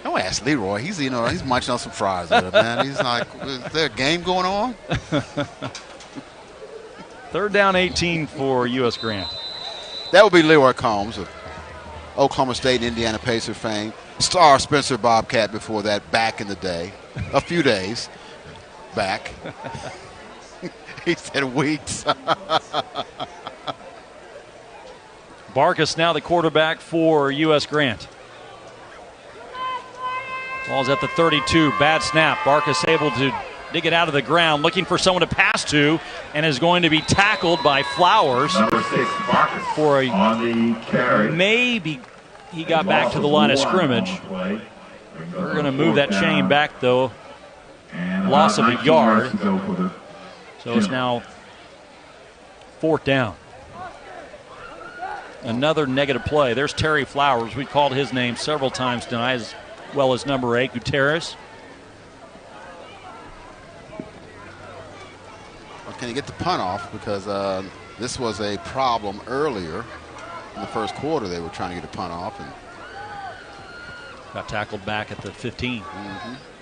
Don't ask Leroy. He's munching on some fries with it, man. He's like, is there a game going on? 3rd down 18 for U.S. Grant. That would be Leroy Combs of Oklahoma State and Indiana Pacer fame. Star Spencer Bobcat before that, back in the day. A few days back. He said weeks. Barkas now the quarterback for U.S. Grant. Ball's at the 32. Bad snap. Barkas able to dig it out of the ground, looking for someone to pass to, and is going to be tackled by Flowers. Number 6, Barkas for a on the carry. Maybe he got back to the line of scrimmage. We're going to move that chain back, though. Loss of a yard. So it's now 4th down. Another negative play. There's Terry Flowers. We called his name several times tonight, as well as number 8, Gutierrez. Well, can you get the punt off? Because this was a problem earlier in the first quarter. They were trying to get a punt off. And got tackled back at the 15.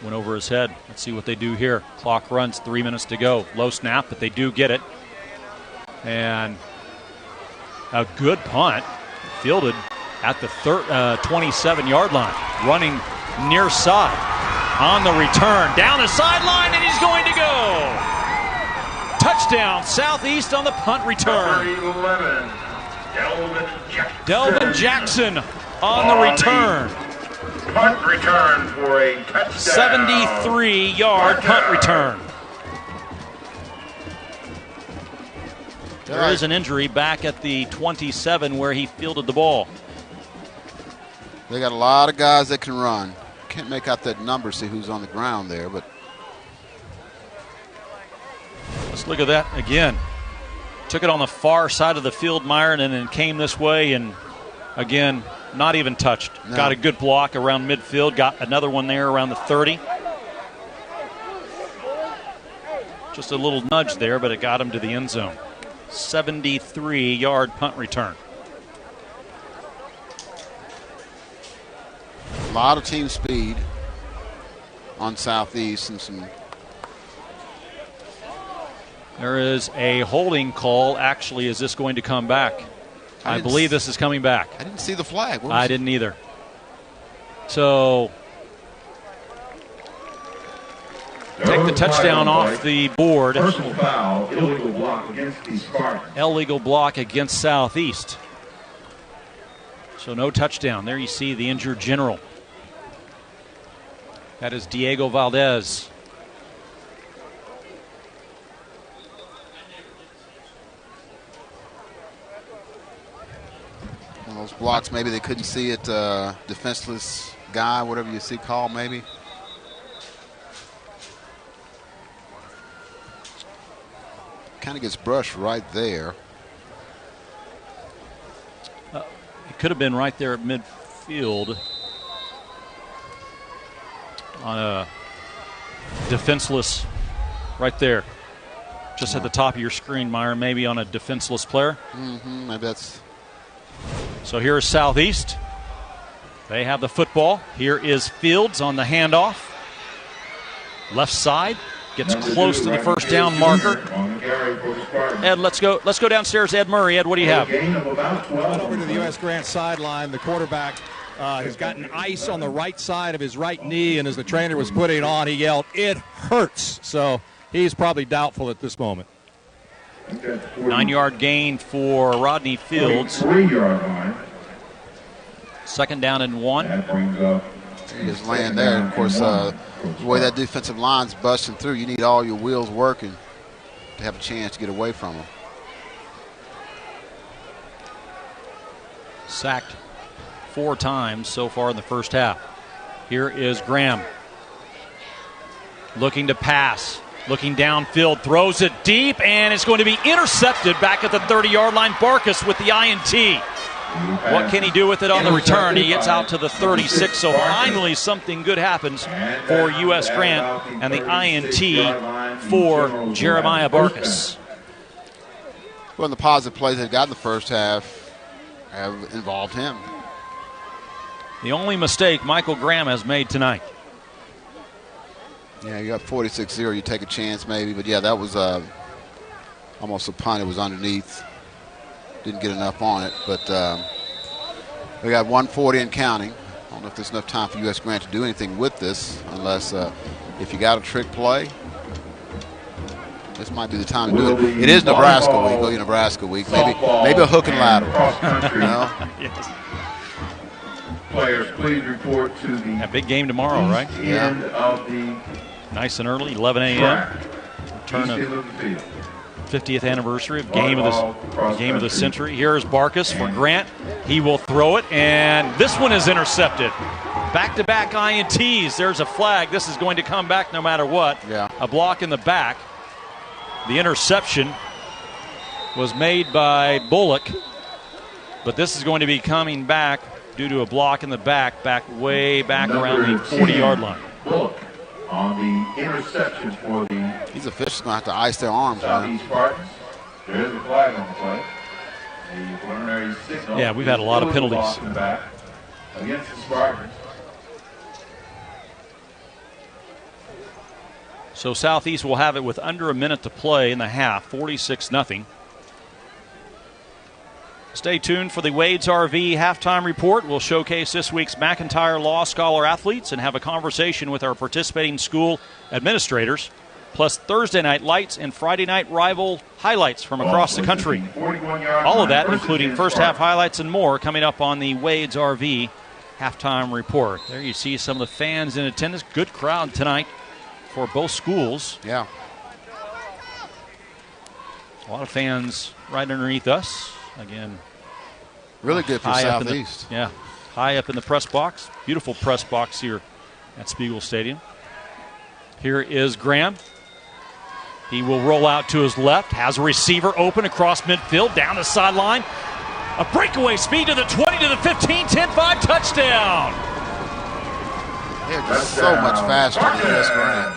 Went over his head. Let's see what they do here. Clock runs, 3 minutes to go. Low snap, but they do get it. And a good punt, fielded at the 27-yard line. Running near side. On the return, down the sideline, and he's going to go. Touchdown, Southeast on the punt return. Number 11, Delvin Jackson on the return. Punt return for a touchdown. 73-yard punt return. There is an injury back at the 27 where he fielded the ball. They got a lot of guys that can run. Can't make out that number, see who's on the ground there, but let's look at that again. Took it on the far side of the field, Myron, and then came this way, and again, not even touched. No. Got a good block around midfield. Got another one there around the 30. Just a little nudge there, but it got him to the end zone. 73-yard punt return. A lot of team speed on Southeast and some. There is a holding call. Actually, is this going to come back? I believe this is coming back. I didn't see the flag. I didn't either. So take the touchdown off the board. Personal foul, illegal block against the Spartans. Illegal block against Southeast. So no touchdown. There you see the injured general. That is Diego Valdez. One of those blocks, maybe they couldn't see it. Defenseless guy, whatever you see called, maybe. Kind of gets brushed right there. It could have been right there at midfield on a defenseless right there. Just at the top of your screen, Myron, maybe on a defenseless player. Maybe that's. So here is Southeast. They have the football. Here is Fields on the handoff. Left side. Gets close to the first down marker. Ed, let's go downstairs. Ed Murray. Ed, what do you have? Over to the U.S. Grant sideline. The quarterback has gotten ice on the right side of his right knee, and as the trainer was putting it on, he yelled, "It hurts." So he's probably doubtful at this moment. 9-yard gain for Rodney Fields. 3-yard line. Second down and 1. That brings up. He just laying there. Of course, the way that defensive line's busting through, you need all your wheels working to have a chance to get away from them. Sacked 4 times so far in the first half. Here is Graham. Looking to pass. Looking downfield. Throws it deep, and it's going to be intercepted back at the 30-yard line. Barkus with the INT. What can he do with it on the return? He gets out to the 36, so finally something good happens for U.S. Grant, and the INT for Jeremiah Barkus. Well, the positive plays they got in the first half have involved him. The only mistake Michael Graham has made tonight. Yeah, you got 46-0, you take a chance maybe, but yeah, that was almost a punt. It was underneath. Didn't get enough on it, but we got 140 and counting. I don't know if there's enough time for U.S. Grant to do anything with this, unless if you got a trick play, this might be the time to do it. It is Nebraska week. Go Nebraska week. Maybe a hook and ladder. You know? Yes. Players, please report to the A big game tomorrow, right? end of the Nice and early, 11 a.m. Return east of end of the field. 50th anniversary of game of the century. Here is Barkus for Grant. He will throw it, and this one is intercepted. Back-to-back INTs. There's a flag. This is going to come back no matter what. Yeah. A block in the back. The interception was made by Bullock, but this is going to be coming back due to a block in the back way back around the 40-yard line. Bullock on the interception for the These officials going to have to ice their arms, man. Southeast Spartans. There is a flag on the play. The preliminary signal. Yeah, we've had a lot of penalties. In the back against the Spartans. So Southeast will have it with under a minute to play in the half, 46-0. Stay tuned for the Wade's RV halftime report. We'll showcase this week's McIntyre Law Scholar athletes and have a conversation with our participating school administrators, plus Thursday night lights and Friday night rival highlights from across the country. All of that, including first half highlights and more, coming up on the Wade's RV halftime report. There you see some of the fans in attendance. Good crowd tonight for both schools. Yeah. A lot of fans right underneath us. Again, really good for Southeast. High up in the press box. Beautiful press box here at Spiegel Stadium. Here is Graham. He will roll out to his left. Has a receiver open across midfield, down the sideline. A breakaway speed to the 20, to the 15, 10-5, touchdown. They're just so much faster than U.S. Grant.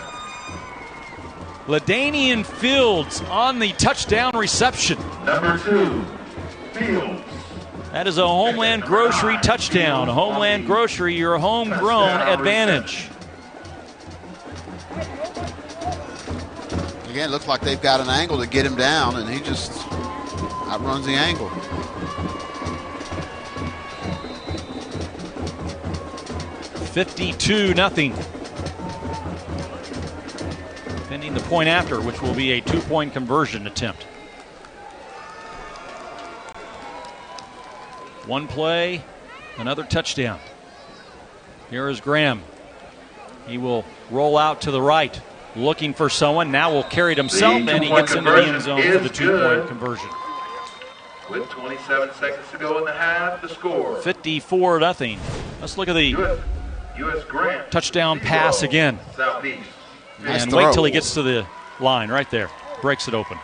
LaDainian Fields on the touchdown reception. Number 2, Fields. That is a Homeland Grocery touchdown. Homeland Grocery, your homegrown advantage. Again, it looks like they've got an angle to get him down, and he just outruns the angle. $52-0. Pending the point after, which will be a 2-point conversion attempt. One play, another touchdown. Here is Graham. He will roll out to the right, looking for someone. Now will carry it himself, and he gets into the end zone for the 2-point conversion. With 27 seconds to go in the half, the score. 54-0. Let's look at the U.S. Grant. touchdown pass again. Southeast. Nice And throw. wait till he gets to the line right there. Breaks it open.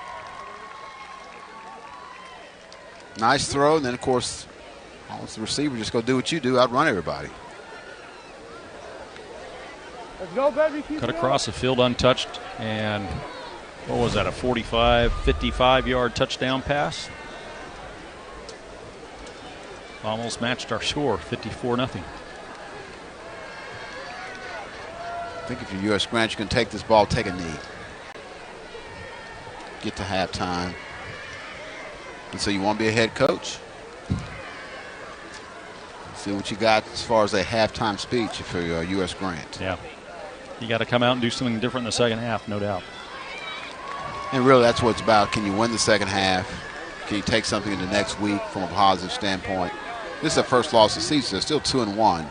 Nice throw, and then, of course, once the receiver just go do what you do, outrun everybody. Cut across the field untouched, and what was that, a 45, 55-yard touchdown pass? Almost matched our score, 54-0. I think if you're U.S. Grant, you can take this ball, take a knee. Get to halftime. And so you want to be a head coach. See what you got as far as a halftime speech for U.S. Grant. Yeah. You got to come out and do something different in the second half, no doubt. And really, that's what it's about. Can you win the second half? Can you take something into next week from a positive standpoint? This is the first loss of the season. They're still 2-1.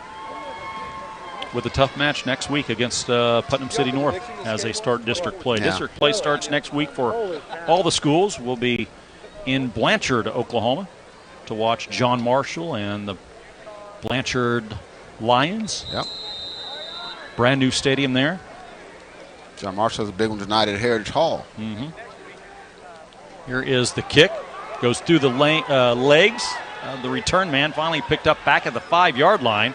With a tough match next week against Putnam City North as they start district play. Yeah. District play starts next week for all the schools. We'll be in Blanchard, Oklahoma, to watch John Marshall and the Blanchard Lions. Yep. Brand new stadium there. John Marshall has a big one tonight at Heritage Hall. Mm-hmm. Here is the kick. Goes through the legs. The return man finally picked up back at the 5-yard line.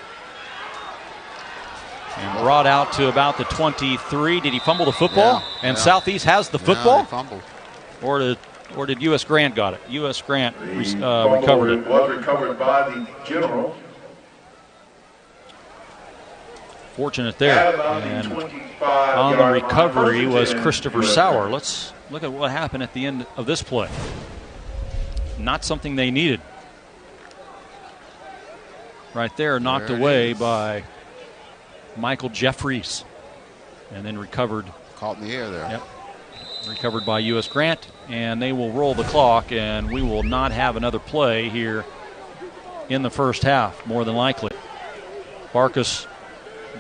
And brought out to about the 23. Did he fumble the football? Yeah, and Southeast has the football? No, they fumbled. Or did U.S. Grant got it? U.S. Grant recovered it. Was recovered by the general. Fortunate there. And on the recovery was Christopher Sauer. Let's look at what happened at the end of this play. Not something they needed. Right there, knocked away by Michael Jeffries, and then recovered. Caught in the air there. Yep. Recovered by U.S. Grant, and they will roll the clock, and we will not have another play here in the first half, more than likely. Barkus,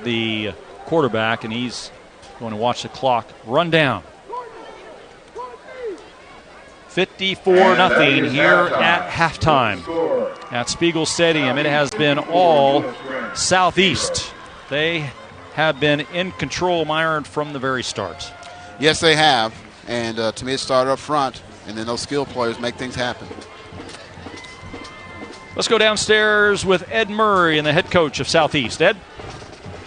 the quarterback, and he's going to watch the clock run down. 54-0 here at halftime at Spiegel Stadium. It has been all Southeast. They have been in control, Myron, from the very start. Yes, they have. And to me, it started up front, and then those skill players make things happen. Let's go downstairs with Ed Murray and the head coach of Southeast. Ed?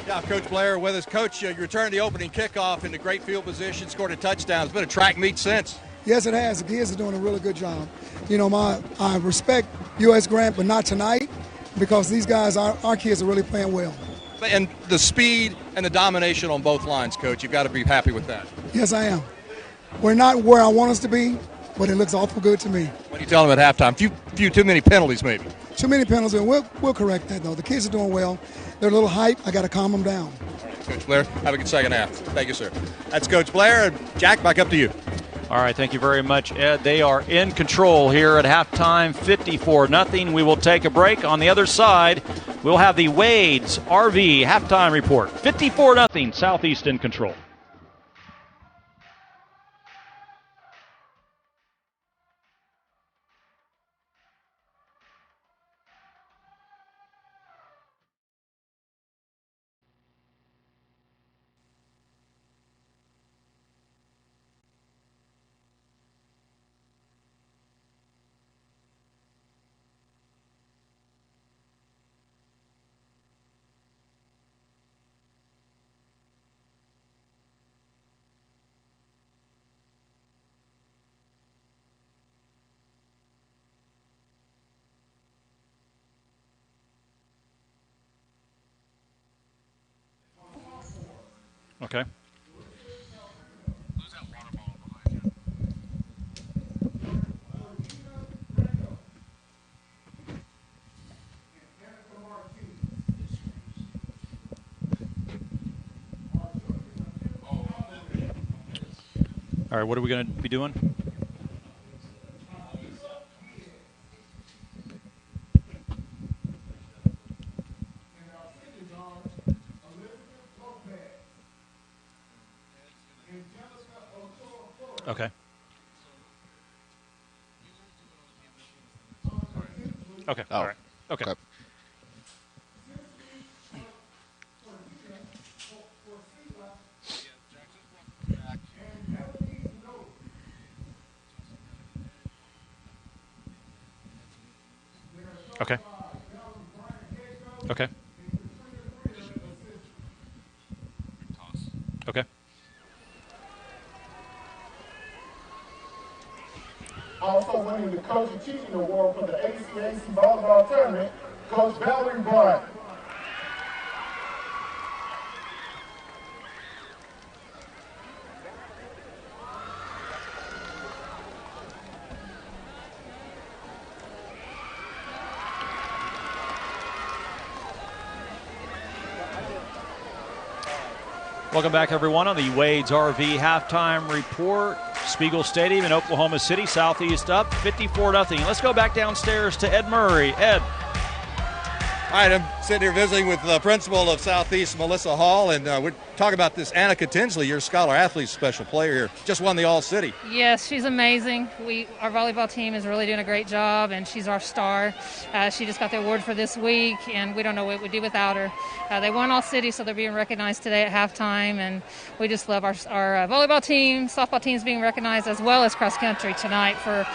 Yeah, Coach Blair with us. Coach, you returned the opening kickoff into great field position, scored a touchdown. It's been a track meet since. Yes, it has. The kids are doing a really good job. You know, I respect U.S. Grant, but not tonight, because these guys, our kids are really playing well. And the speed and the domination on both lines, Coach, you've got to be happy with that. Yes, I am. We're not where I want us to be, but it looks awful good to me. What do you tell them at halftime? Few too many penalties, maybe. Too many penalties, and we'll correct that, though. The kids are doing well. They're a little hype. I got to calm them down. Coach Blair, have a good second half. Thank you, sir. That's Coach Blair. Jack, back up to you. All right, thank you very much, Ed. They are in control here at halftime, 54-0. We will take a break. On the other side, we'll have the Wade's RV halftime report. 54-0, Southeast in control. Okay. All right, what are we going to be doing? Okay. Okay. Oh. All right. Okay. Okay. Okay. Okay. Also winning the Coach and Teaching Award for the ACAC Volleyball Tournament, Coach Valerie Bryant. Welcome back, everyone, on the Wade's RV halftime report. Spiegel Stadium in Oklahoma City, Southeast up 54-0. Let's go back downstairs to Ed Murray. Ed. All right, I'm sitting here visiting with the principal of Southeast, Melissa Hall, and we're talking about this Annika Tinsley, your scholar athlete, special player here. Just won the All-City. Yes, she's amazing. Our volleyball team is really doing a great job, and she's our star. She just got the award for this week, and we don't know what we'd do without her. They won All-City, so they're being recognized today at halftime, and we just love our volleyball team, softball teams being recognized, as well as cross-country tonight for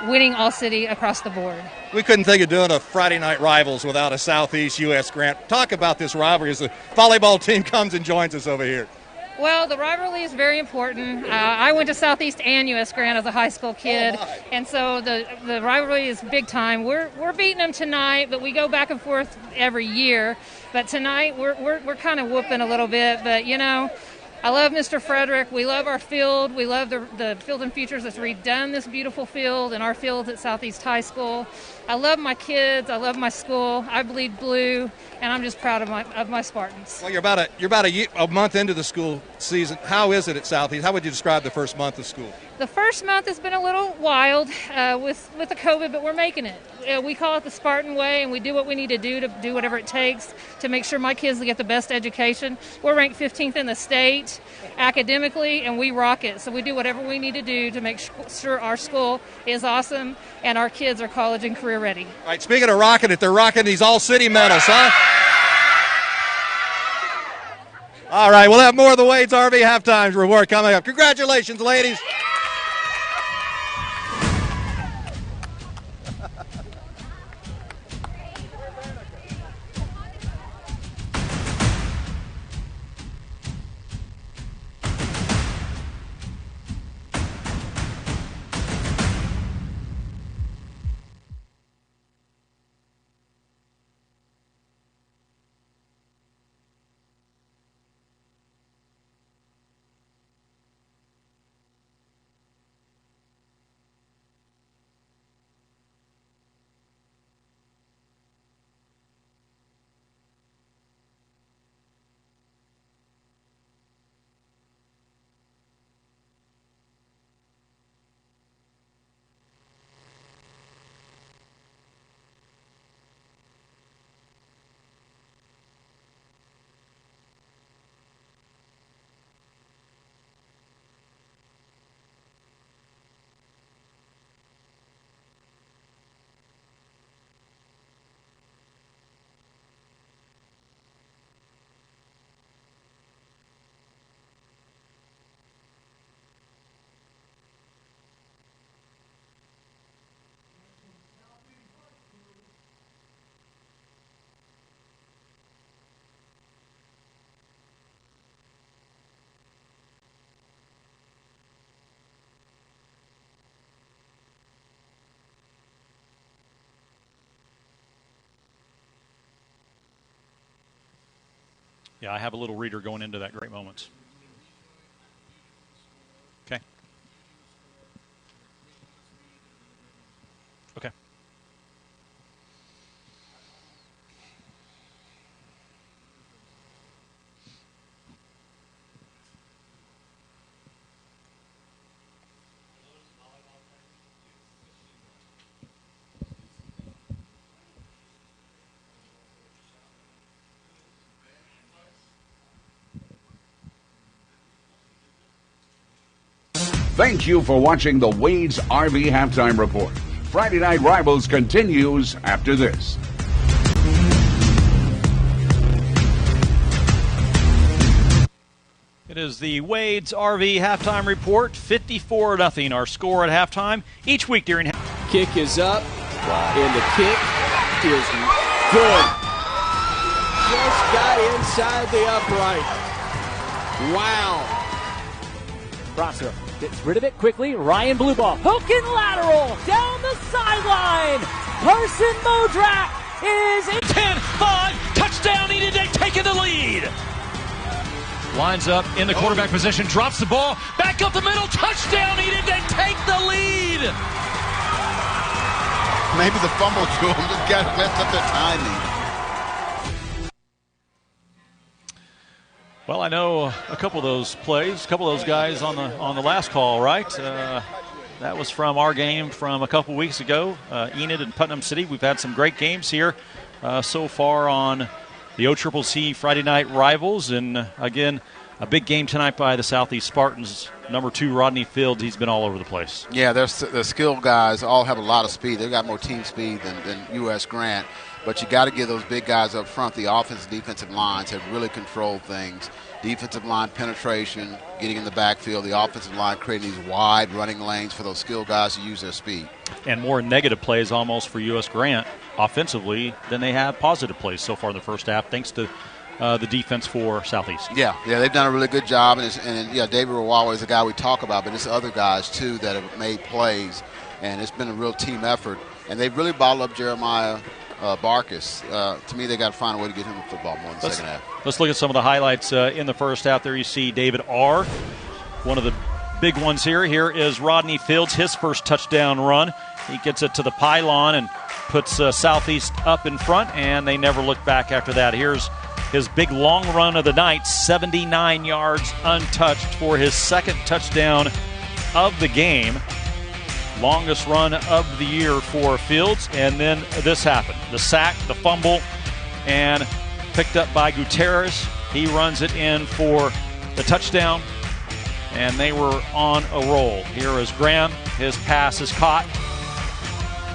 winning All-City across the board. We couldn't think of doing a Friday night rivals without a Southeast U.S. Grant. Talk about this rivalry as the volleyball team comes and joins us over here. Well, the rivalry is very important. I went to Southeast and U.S. Grant as a high school kid, and so the rivalry is big time. We're beating them tonight, but we go back and forth every year. But tonight we're kind of whooping a little bit. But I love Mr. Frederick. We love our field. We love the Field and Futures that's redone this beautiful field and our fields at Southeast High School. I love my kids. I love my school. I bleed blue, and I'm just proud of my Spartans. Well, you're about a month into the school season. How is it at Southeast? How would you describe the first month of school? The first month has been a little wild with the COVID, but we're making it. We call it the Spartan way, and we do what we need to do whatever it takes to make sure my kids get the best education. We're ranked 15th in the state academically, and we rock it. So we do whatever we need to do to make sure our school is awesome and our kids are college and career ready. All right, speaking of rocking it, they're rocking these All-City medals, huh? All right, we'll have more of the Wade's RV halftime reward coming up. Congratulations, ladies. Yeah, I have a little reader going into that great moments. Okay. Okay. Thank you for watching the Wade's RV Halftime Report. Friday Night Rivals continues after this. It is the Wade's RV Halftime Report, 54-0, our score at halftime. Each week during kick is up, and the kick is good. Just got inside the upright. Wow. Prosser gets rid of it quickly. Ryan blue ball. Hooking lateral down the sideline. Carson Modrak is in 10-5. Touchdown Eaton Day taking the lead. Lines up in the quarterback position. Drops the ball. Back up the middle. Touchdown Eaton Day take the lead. Maybe the fumble to him just got messed up their timing. Well, I know a couple of those plays, a couple of those guys on the last call, right? That was from our game from a couple weeks ago, Enid and Putnam City. We've had some great games here so far on the OCCC Friday Night Rivals. And, again, a big game tonight by the Southeast Spartans. Number 2, Rodney Fields, he's been all over the place. Yeah, the skilled guys all have a lot of speed. They've got more team speed than U.S. Grant. But you got to give those big guys up front. The offensive defensive lines have really controlled things. Defensive line penetration, getting in the backfield. The offensive line creating these wide running lanes for those skilled guys to use their speed. And more negative plays almost for U.S. Grant offensively than they have positive plays so far in the first half, thanks to the defense for Southeast. Yeah, they've done a really good job. And David Rawawa is a guy we talk about, but it's other guys, too, that have made plays. And it's been a real team effort. And they've really bottled up Jeremiah Barkus. To me, they got to find a way to get him the football more in the second half. Let's look at some of the highlights in the first half. There you see David R., one of the big ones here. Here is Rodney Fields, his first touchdown run. He gets it to the pylon and puts Southeast up in front, and they never look back after that. Here's his big long run of the night, 79 yards untouched for his second touchdown of the game. Longest run of the year for Fields, and then this happened. The sack, the fumble, and picked up by Gutierrez. He runs it in for the touchdown, and they were on a roll. Here is Graham. His pass is caught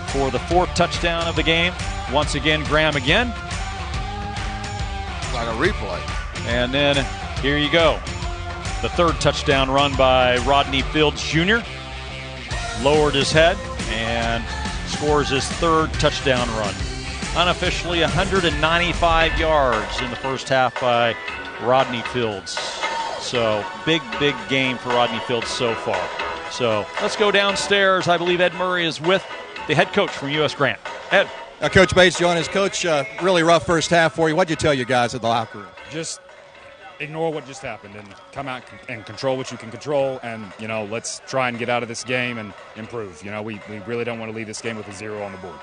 for the 4th touchdown of the game. Once again, Graham again. Like a replay. And then here you go. The 3rd touchdown run by Rodney Fields Jr. Lowered his head and scores his 3rd touchdown run. Unofficially 195 yards in the first half by Rodney Fields. So big game for Rodney Fields so far. So let's go downstairs. I believe Ed Murray is with the head coach from U.S. Grant. Ed. Coach Bates joined us. Coach, really rough first half for you. What did you tell you guys at the locker room? Just ignore what just happened and come out and control what you can control, and let's try and get out of this game and improve. We really don't want to leave this game with a 0 on the board.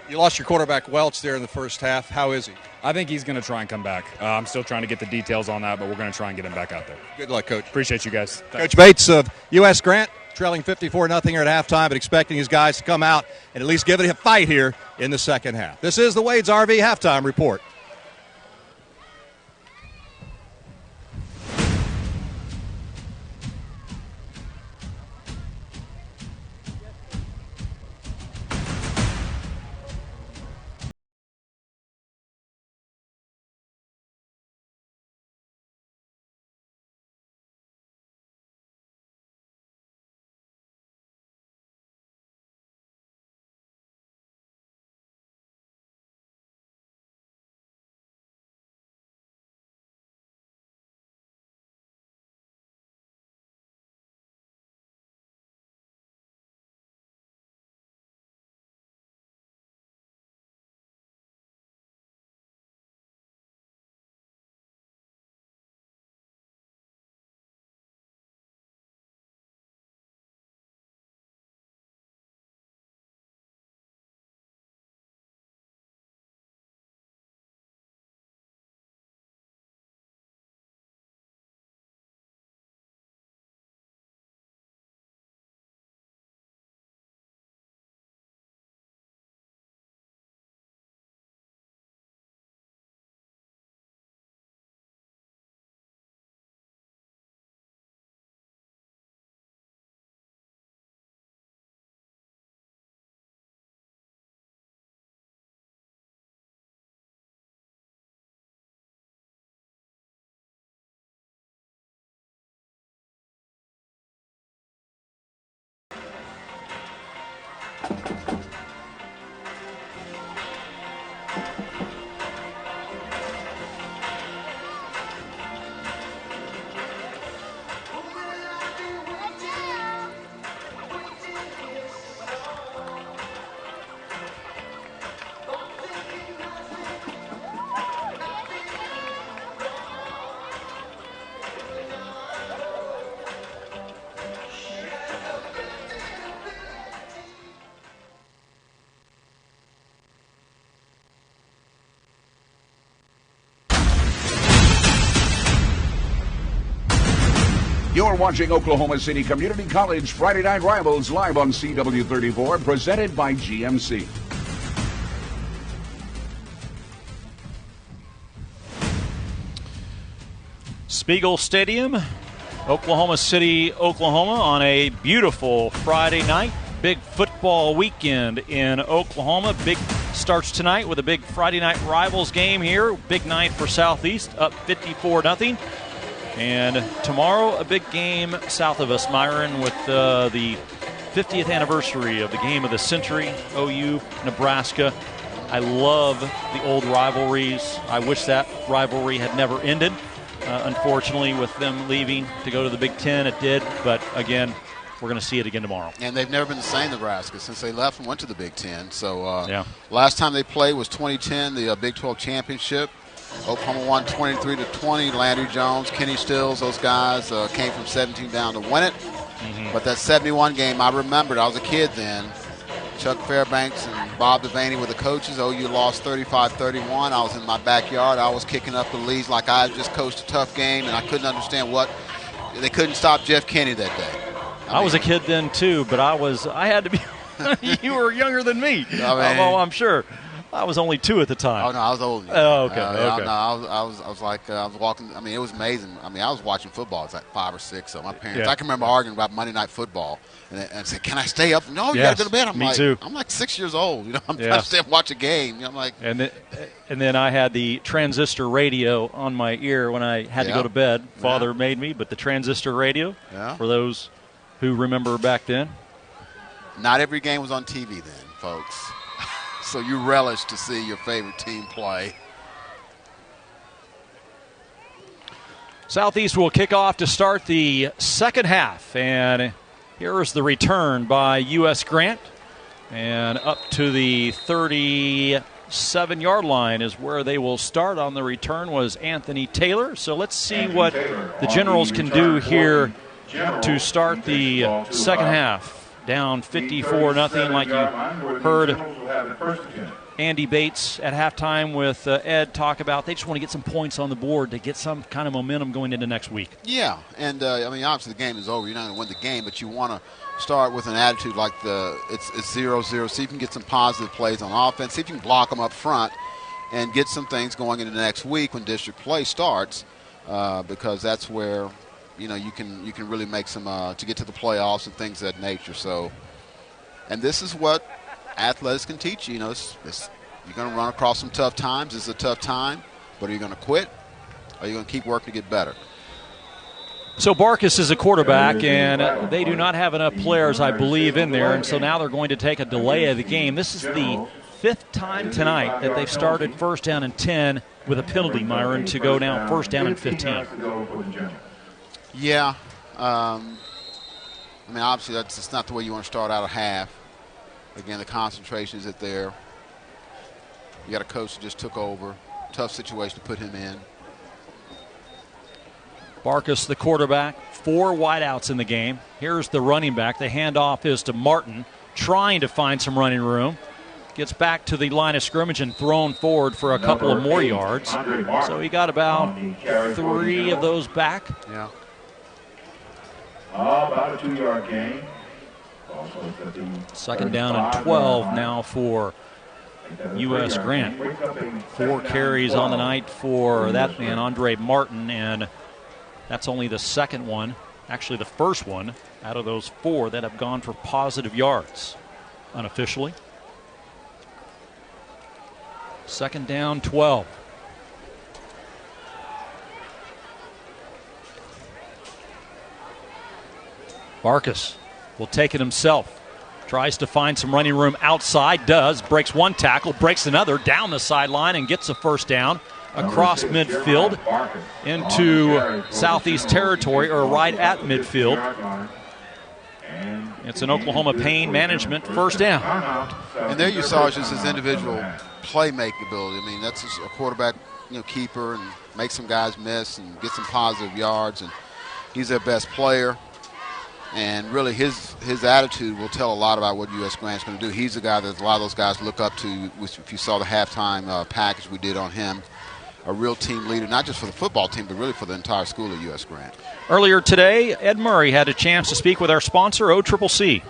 You lost your quarterback Welch there in the first half. How is he? I think he's going to try and come back. I'm still trying to get the details on that, but we're going to try and get him back out there. Good luck, Coach. Appreciate you guys. Thanks. Coach Bates of U.S. Grant, trailing 54-0 here at halftime, but expecting his guys to come out and at least give it a fight here in the second half. This is the Wade's RV Halftime Report. You're watching Oklahoma City Community College Friday Night Rivals live on CW34, presented by GMC. Spiegel Stadium, Oklahoma City, Oklahoma, on a beautiful Friday night. Big football weekend in Oklahoma. Big starts tonight with a big Friday Night Rivals game here. Big night for Southeast, up 54-0. And tomorrow, a big game south of us, Myron, with the 50th anniversary of the game of the century, OU, Nebraska. I love the old rivalries. I wish that rivalry had never ended. Unfortunately, with them leaving to go to the Big Ten, it did. But again, we're going to see it again tomorrow. And they've never been the same, Nebraska, since they left and went to the Big Ten. So last time they played was 2010, the Big 12 championship. Oklahoma won 23-20. Landry Jones, Kenny Stills, those guys came from 17 down to win it. But that 71 game, I remembered. I was a kid then. Chuck Fairbanks and Bob Devaney were the coaches. OU lost 35-31. I was in my backyard. I was kicking up the leads like I had just coached a tough game, and I couldn't understand what – they couldn't stop Jeff Kenny that day. I was a kid then too, but I had to be – you were younger than me. I'm sure. I was only 2 at the time. Oh, no, I was older. Oh, okay. I was walking. I mean, it was amazing. I mean, I was watching football. I was like 5 or 6. So my parents, I can remember arguing about Monday Night Football and said, "Can I stay up?" No, you got to go to bed. Me too. I'm like 6 years old. You know, I'm trying to stay up and watch a game. You know, I'm like. And then I had the transistor radio on my ear when I had to go to bed. Father made me, but the transistor radio for those who remember back then. Not every game was on TV then, folks. So you relish to see your favorite team play. Southeast will kick off to start the second half. And here is the return by U.S. Grant. And up to the 37-yard line is where they will start. On the return was Anthony Taylor. So let's see what the Generals can do here to start the second half. Down 54-0, like you heard Andy Bates at halftime with Ed talk about. They just want to get some points on the board to get some kind of momentum going into next week. Yeah, and I mean, obviously the game is over. You're not going to win the game, but you want to start with an attitude like it's 0-0. See if you can get some positive plays on offense. See if you can block them up front and get some things going into next week when district play starts, because that's where – you know, you can really make some to get to the playoffs and things of that nature. So, and this is what athletics can teach you. You know, you're going to run across some tough times. It's a tough time, but are you going to quit? Or are you going to keep working to get better? So Barkus is a quarterback, and they do not have enough players, I believe, in there. And so now they're going to take a delay of the game. This is the 5th time tonight that they've started first down and 10 with a penalty, Myron, to go down first down and 15. Yeah, I mean, obviously that's not the way you want to start out a half. Again, the concentration isn't there. You got a coach that just took over. Tough situation to put him in. Barkus, the quarterback, 4 wideouts in the game. Here's the running back. The handoff is to Martin, trying to find some running room. Gets back to the line of scrimmage and thrown forward for a couple of more yards. So he got about 3 of those back. Yeah. About a 2-yard gain. Second down and 12 now for U.S. Grant. 4 carries on the night for that man, Andre Martin, and that's only the second one, actually the first one out of those 4 that have gone for positive yards unofficially. Second down, 12. Barkus will take it himself. Tries to find some running room outside, does. Breaks one tackle, breaks another, down the sideline, and gets a first down across midfield into Southeast territory, or right at midfield. It's an Oklahoma pain management first down. And there you saw just his individual playmaking ability. I mean, that's just a quarterback, keeper, and make some guys miss and get some positive yards. And he's their best player. And really his attitude will tell a lot about what U.S. Grant's going to do. He's the guy that a lot of those guys look up to. If you saw the halftime package we did on him, a real team leader, not just for the football team, but really for the entire school at U.S. Grant. Earlier today, Ed Murray had a chance to speak with our sponsor, OCCC.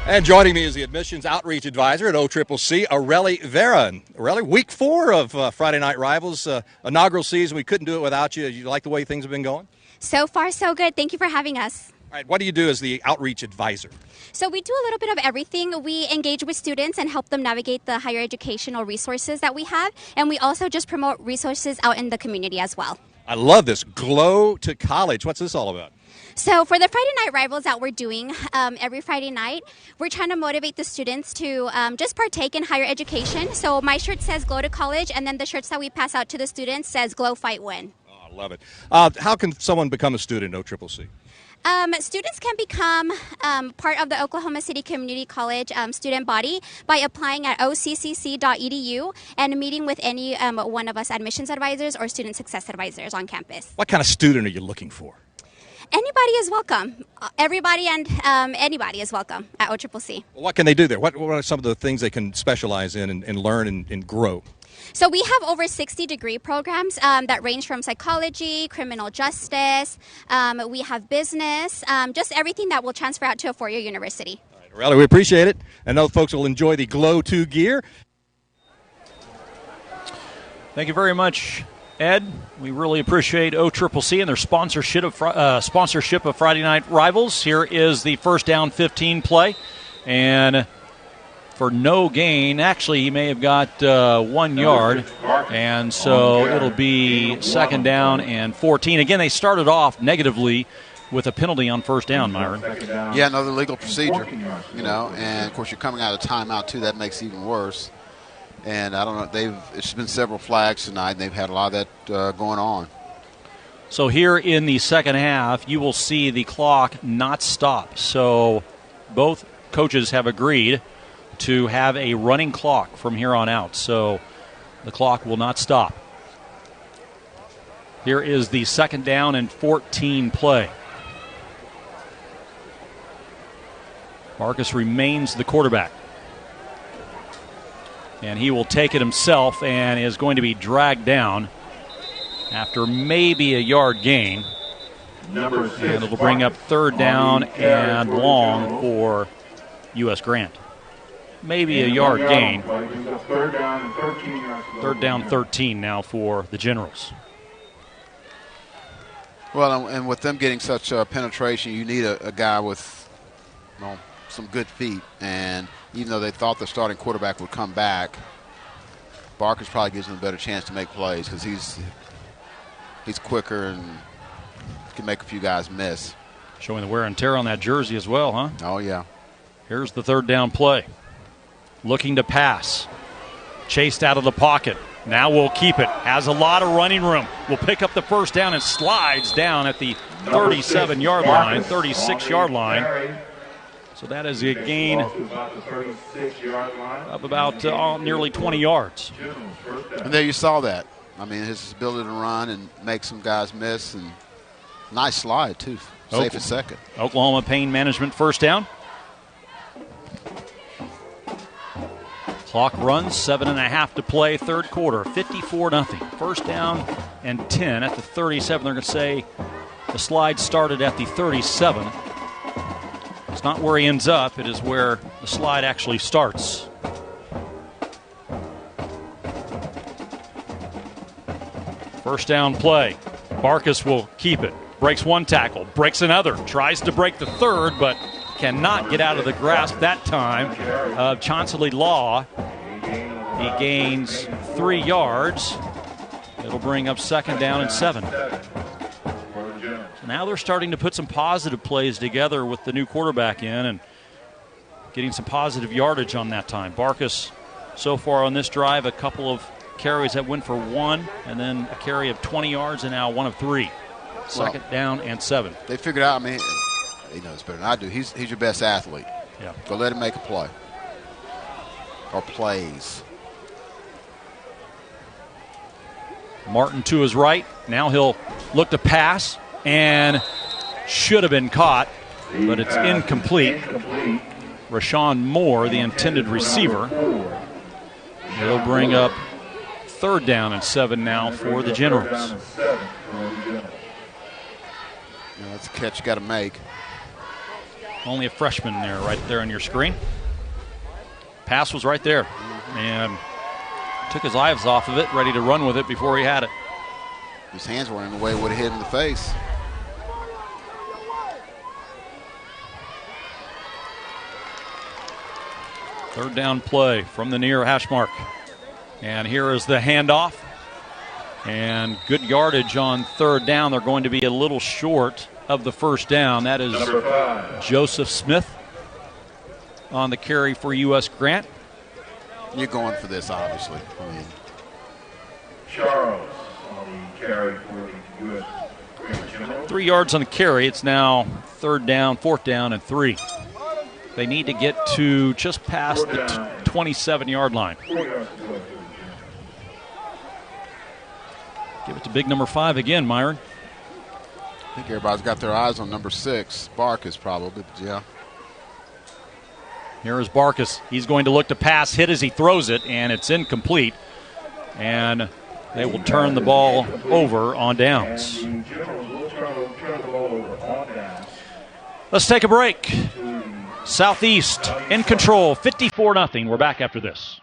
And joining me is the admissions outreach advisor at OCCC, Aurelie Vera. Aurelie, week 4 of Friday Night Rivals, inaugural season. We couldn't do it without you. You like the way things have been going? So far, so good. Thank you for having us. All right, what do you do as the outreach advisor? So we do a little bit of everything. We engage with students and help them navigate the higher educational resources that we have. And we also just promote resources out in the community as well. I love this. Glow to College. What's this all about? So for the Friday Night Rivals that we're doing every Friday night, we're trying to motivate the students to just partake in higher education. So my shirt says Glow to College, and then the shirts that we pass out to the students says Glow, Fight, Win. Oh, I love it. How can someone become a student at OCCC? Students can become part of the Oklahoma City Community College student body by applying at occc.edu and meeting with any one of us admissions advisors or student success advisors on campus. What kind of student are you looking for? Anybody is welcome. Everybody and anybody is welcome at OCCC. What can they do there? What are some of the things they can specialize in and learn and grow? So we have over 60 degree programs that range from psychology, criminal justice, we have business, just everything that will transfer out to a four-year university. All right, Aurelie, we appreciate it. I know folks will enjoy the Glow 2 gear. Thank you very much, Ed. We really appreciate OCCC and their sponsorship of Friday Night Rivals. Here is the first down 15 play. And for no gain, actually he may have got 1 yard. And so it'll be second down and 14. Again, they started off negatively with a penalty on first down, Myron. Yeah, another legal procedure, and of course you're coming out of timeout too. That makes it even worse. And I don't know, it's been several flags tonight, and they've had a lot of that going on. So here in the second half, you will see the clock not stop. So both coaches have agreed to have a running clock from here on out. So the clock will not stop. Here is the second down and 14 play. Marcus remains the quarterback. And he will take it himself and is going to be dragged down after maybe a yard gain. And it'll bring up third down and long for U.S. Grant. Maybe a yard gain. Third down 13 now for the Generals. Well, and with them getting such penetration, you need a guy with some good feet. And even though they thought the starting quarterback would come back, Barkers probably gives them a better chance to make plays because he's quicker and can make a few guys miss. Showing the wear and tear on that jersey as well, huh? Oh, yeah. Here's the third down play. Looking to pass. Chased out of the pocket. Now we'll keep it. Has a lot of running room. Will pick up the first down and slides down at the 37-yard line, 36-yard line. So that is a gain of about nearly 20 yards. And there you saw that. I mean, his ability to run and make some guys miss. And nice slide, too. Safe at second. Oklahoma Pain Management first down. Clock runs, 7.5 to play, third quarter, 54-0. First down and 10 at the 37. They're going to say the slide started at the 37. It's not where he ends up. It is where the slide actually starts. First down play. Barkis will keep it. Breaks one tackle. Breaks another. Tries to break the third, but cannot get out of the grasp that time of Chauncey Law. He gains 3 yards. It'll bring up second down and 7. So now they're starting to put some positive plays together with the new quarterback in and getting some positive yardage on that time. Barkis, so far on this drive, a couple of carries that went for 1, and then a carry of 20 yards, and now 1 of 3. Second down and 7. They figured out, he knows better than I do. He's your best athlete. Yeah. Go let him make a play. Or plays. Martin to his right. Now he'll look to pass and should have been caught, but it's incomplete. Rashawn Moore, the intended receiver. He'll bring up 3rd down and 7 now for the Generals. That's a catch you got to make. Only a freshman there, right there on your screen. Pass was right there, and took his eyes off of it, ready to run with it before he had it. His hands were in the way, would have hit him in the face. Third down play from the near hash mark. And here is the handoff. And good yardage on 3rd down. They're going to be a little short of the 1st down. That is Joseph Smith on the carry for U.S. Grant. You're going for this, obviously. Charles on the carry for the U.S. Grant Generals. 3 yards on the carry. It's now 3rd down, 4th down, and 3. They need to get to just past the 27-yard line. Give it to big number 5 again, Myron. I think everybody's got their eyes on number 6. Barkus probably, but yeah. Here is Barkus. He's going to look to pass, hit as he throws it, and it's incomplete. And they will turn the ball over on downs. Let's take a break. Southeast in control, 54-0. We're back after this.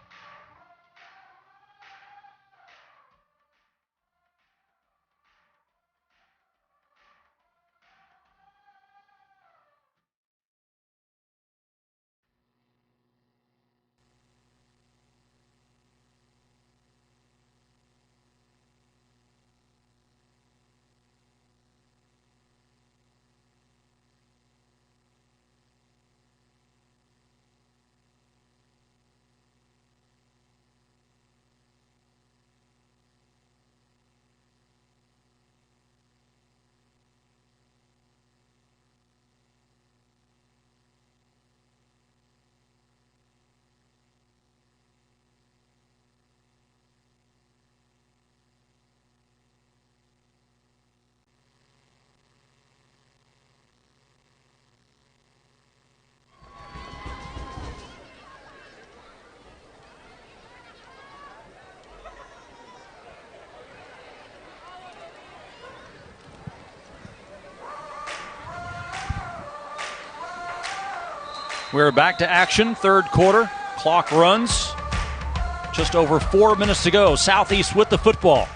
We're back to action, 3rd quarter. Clock runs. Just over 4 minutes to go. Southeast with the football.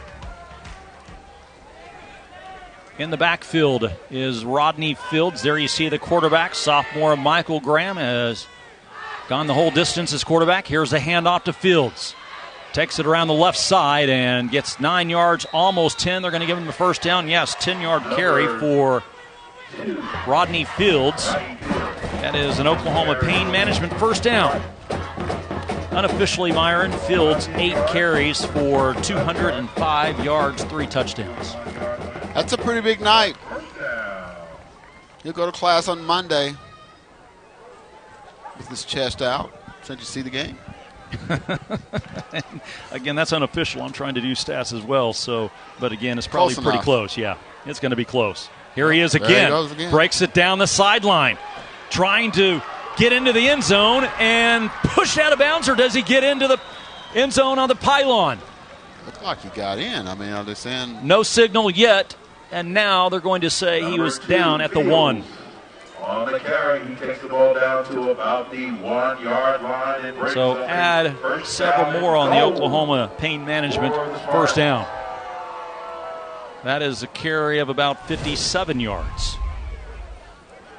In the backfield is Rodney Fields. There you see the quarterback. Sophomore Michael Graham has gone the whole distance as quarterback. Here's the handoff to Fields. Takes it around the left side and gets 9 yards, almost 10. They're going to give him the 1st down. Yes, 10-yard carry for Rodney Fields. That is an Oklahoma pain management 1st down. Unofficially, Myron, Fields 8 carries for 205 yards, 3 touchdowns. That's a pretty big night. He'll go to class on Monday with his chest out. Since you see the game. Again, that's unofficial. I'm trying to do stats as well. So, but again, it's probably pretty close. Yeah, it's going to be close. Here he is again. Breaks it down the sideline. Trying to get into the end zone and push out of bounds, or does he get into the end zone on the pylon? Looks like he got in. I mean, are they saying? No signal yet, and now they're going to say he was down at the 1. On the carry, he takes the ball down to about the 1-yard line. And so add several more on the Oklahoma pain management 1st down. That is a carry of about 57 yards.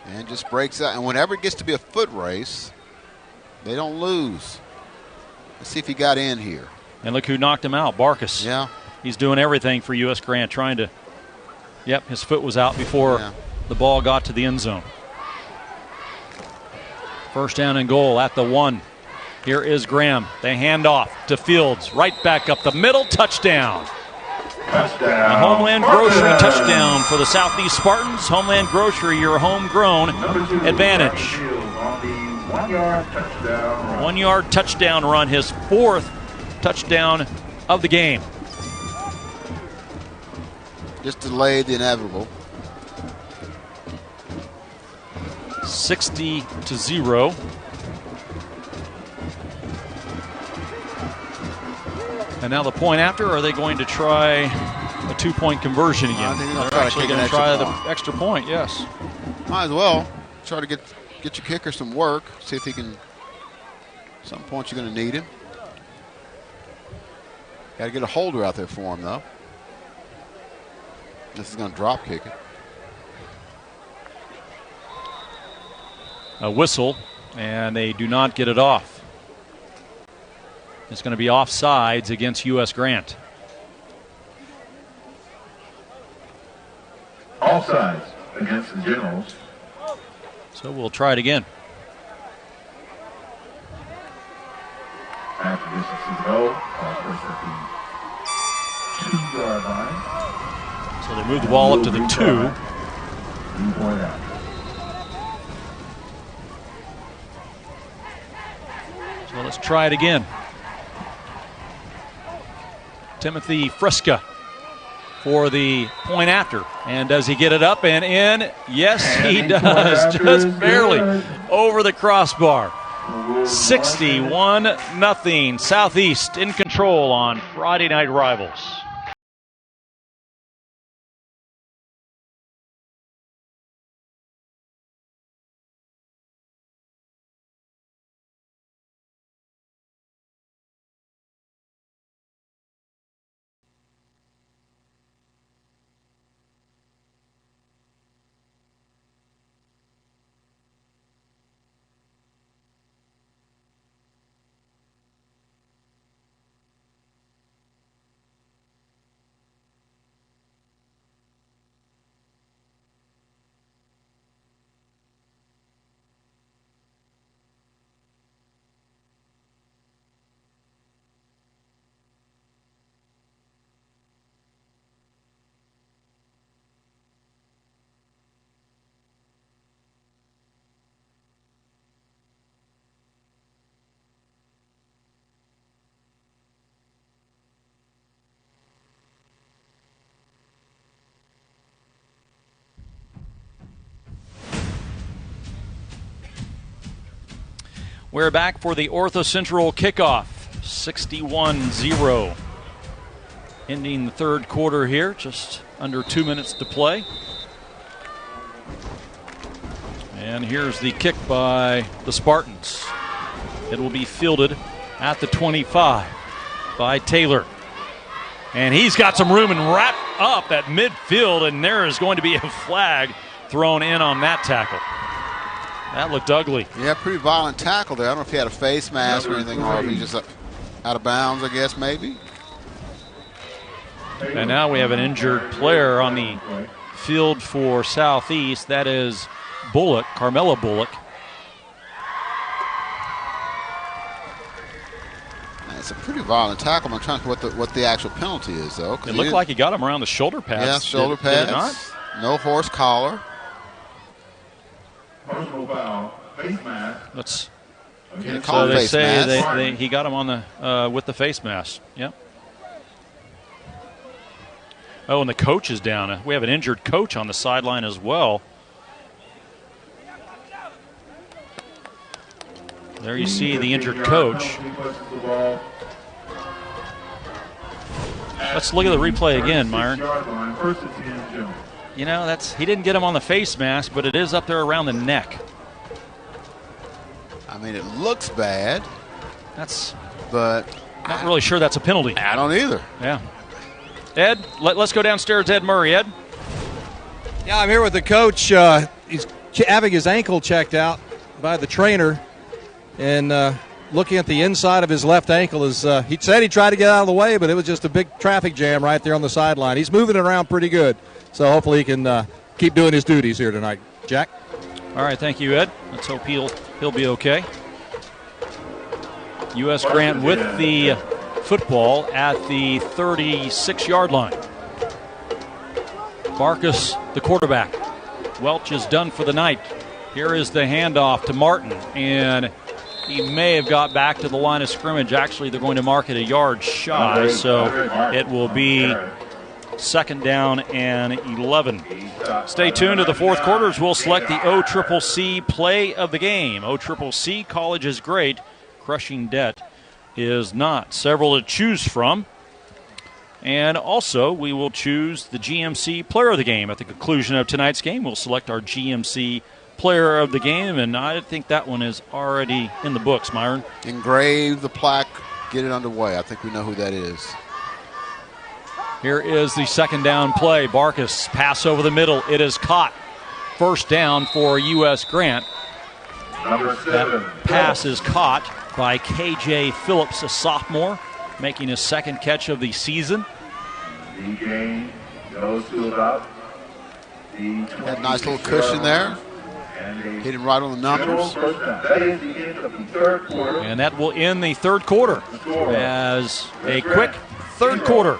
And just breaks out. And whenever it gets to be a foot race, they don't lose. Let's see if he got in here. And look who knocked him out, Barkus. Yeah. He's doing everything for U.S. Grant, trying to, his foot was out before the ball got to the end zone. 1st down and goal at the 1. Here is Graham. They hand off to Fields. Right back up the middle. Touchdown. A Homeland Grocery touchdown for the Southeast Spartans. Homeland Grocery, your homegrown advantage. 1-yard touchdown run, his 4th touchdown of the game. Just delayed the inevitable. 60-0. And now the point after, are they going to try a 2-point conversion again? I think they're actually going to try the extra point, yes. Might as well try to get your kicker some work, see if he can, at some point you're going to need him. Got to get a holder out there for him, though. This is going to drop kick it. A whistle, and they do not get it off. It's going to be offsides against U.S. Grant. Offsides against the Generals. So we'll try it again. After this is go. First at the 2-yard line. So they move the ball up to the 2. 3-point out. So let's try it again. Timothy Friska for the point after. And does he get it up and in? Yes, he does. Just barely over the crossbar. 61-0. Southeast in control on Friday Night Rivals. We're back for the Ortho Central kickoff. 61-0. Ending the third quarter here, just under 2 minutes to play. And here's the kick by the Spartans. It will be fielded at the 25 by Taylor. And he's got some room and wrapped up at midfield, and there is going to be a flag thrown in on that tackle. That looked ugly. Yeah, pretty violent tackle there. I don't know if he had a face mask or anything, or if he just out of bounds, I guess, maybe. And now we have an injured player on the field for Southeast. That is Bullock, Carmela Bullock. It's a pretty violent tackle. I'm trying to think what the actual penalty is, though. It looked like he got him around the shoulder pads. Yeah, shoulder pads. Did it not? No horse collar. Personal foul. Face mask. Let's. So they say he got him on the with the face mask. Yep. Oh, and the coach is down. We have an injured coach on the sideline as well. There you see the injured coach. Let's look at the replay again, Myron. You know, he didn't get him on the face mask, but it is up there around the neck. I mean, it looks bad. But not really sure that's a penalty. I don't either. Yeah. Ed, let's go downstairs. Ed Murray. Ed? Yeah, I'm here with the coach. He's having his ankle checked out by the trainer. And looking at the inside of his left ankle, he said he tried to get out of the way, but it was just a big traffic jam right there on the sideline. He's moving it around pretty good. So hopefully he can keep doing his duties here tonight. Jack? All right, thank you, Ed. Let's hope he'll be okay. U.S. Grant with the football at the 36-yard line. Marcus, the quarterback. Welch is done for the night. Here is the handoff to Martin, and he may have got back to the line of scrimmage. Actually, they're going to mark it a yard shy, so it will be second down and 11. Stay tuned to the fourth quarters. We'll select the OCCC play of the game. OCCC, college is great. Crushing debt is not. Several to choose from. And also, we will choose the GMC Player of the Game. At the conclusion of tonight's game, we'll select our GMC Player of the Game, and I think that one is already in the books, Myron. Engrave the plaque, get it underway. I think we know who that is. Here is the second down play. Barkus, pass over the middle. It is caught. First down for U.S. Grant. That pass is caught by K.J. Phillips, a sophomore, making his second catch of the season. The game goes to about the Had a nice little cushion there. Hit him right on the numbers. That is the end of the third quarter. And that will end the third quarter as a quick third quarter.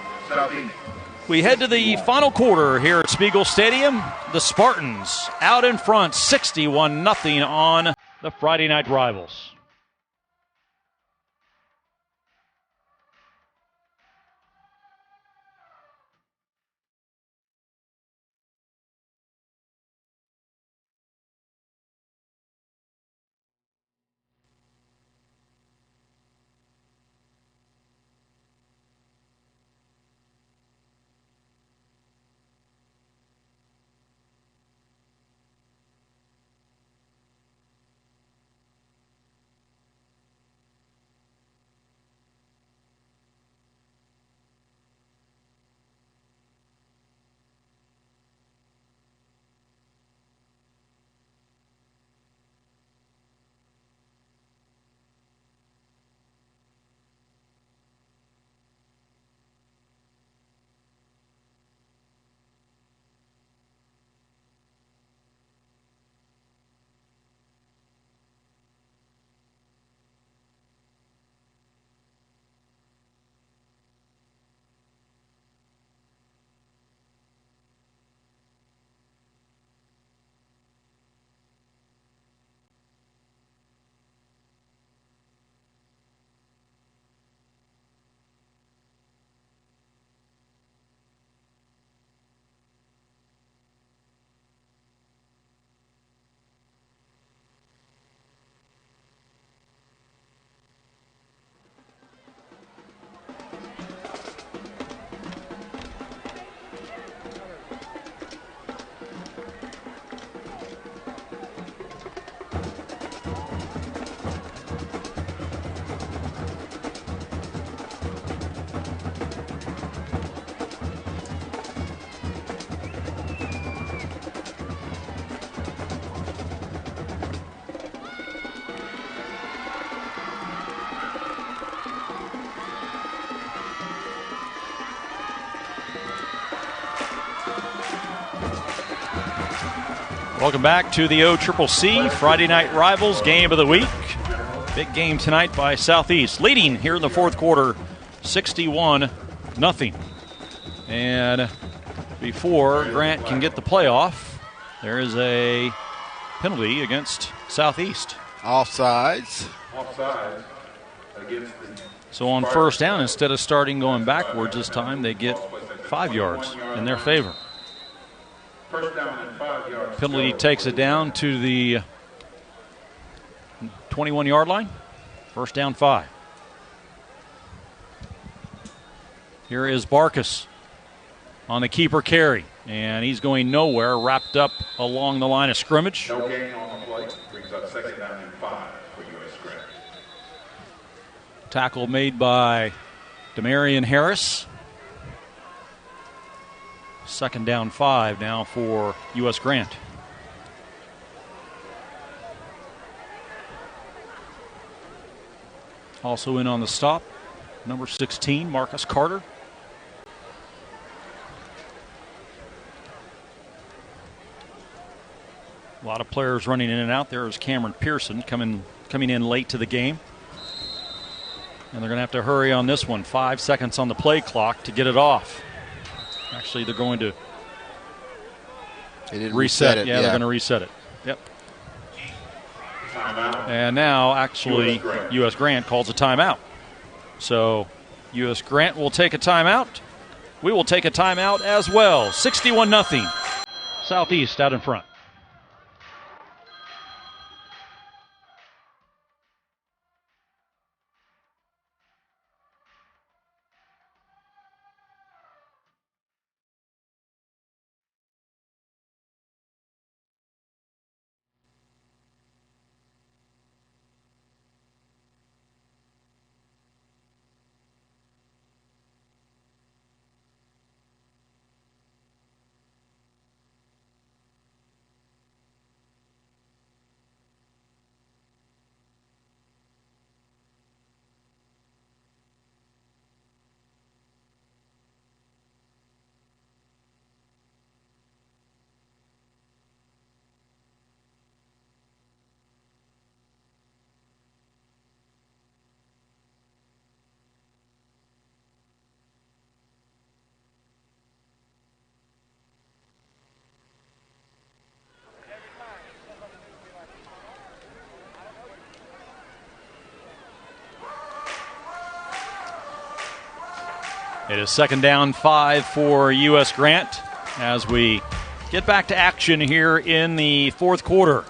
We head to the final quarter here at Spiegel Stadium. The Spartans out in front, 61-0 on the Friday Night Rivals. Welcome back to the OCCC Friday Night Rivals Game of the Week. Big game tonight by Southeast, leading here in the fourth quarter, 61-0. And before Grant can get the playoff, there is a penalty against Southeast. Offsides. Offside against the So on first down, instead of starting going backwards this time, they get 5 yards in their favor. first down and 5 yards. Penalty takes it down to the 21-yard line. First down 5. Here is Barkus on the keeper carry, and he's going nowhere, wrapped up along the line of scrimmage. No gain on the play. Brings up second down and 5 for U.S. Grant. Tackle made by Demarion Harris. Second down 5 now for U.S. Grant. Also in on the stop, number 16, Marcus Carter. A lot of players running in and out. There is Cameron Pearson coming in late to the game. And they're going to have to hurry on this one. 5 seconds on the play clock to get it off. Actually, they're going to reset it. Yeah, they're going to reset it. Yep. And now, actually, U.S. Grant calls a timeout. So U.S. Grant will take a timeout. We will take a timeout as well. 61-0. Southeast out in front. It is 2nd down 5 for U.S. Grant as we get back to action here in the 4th quarter.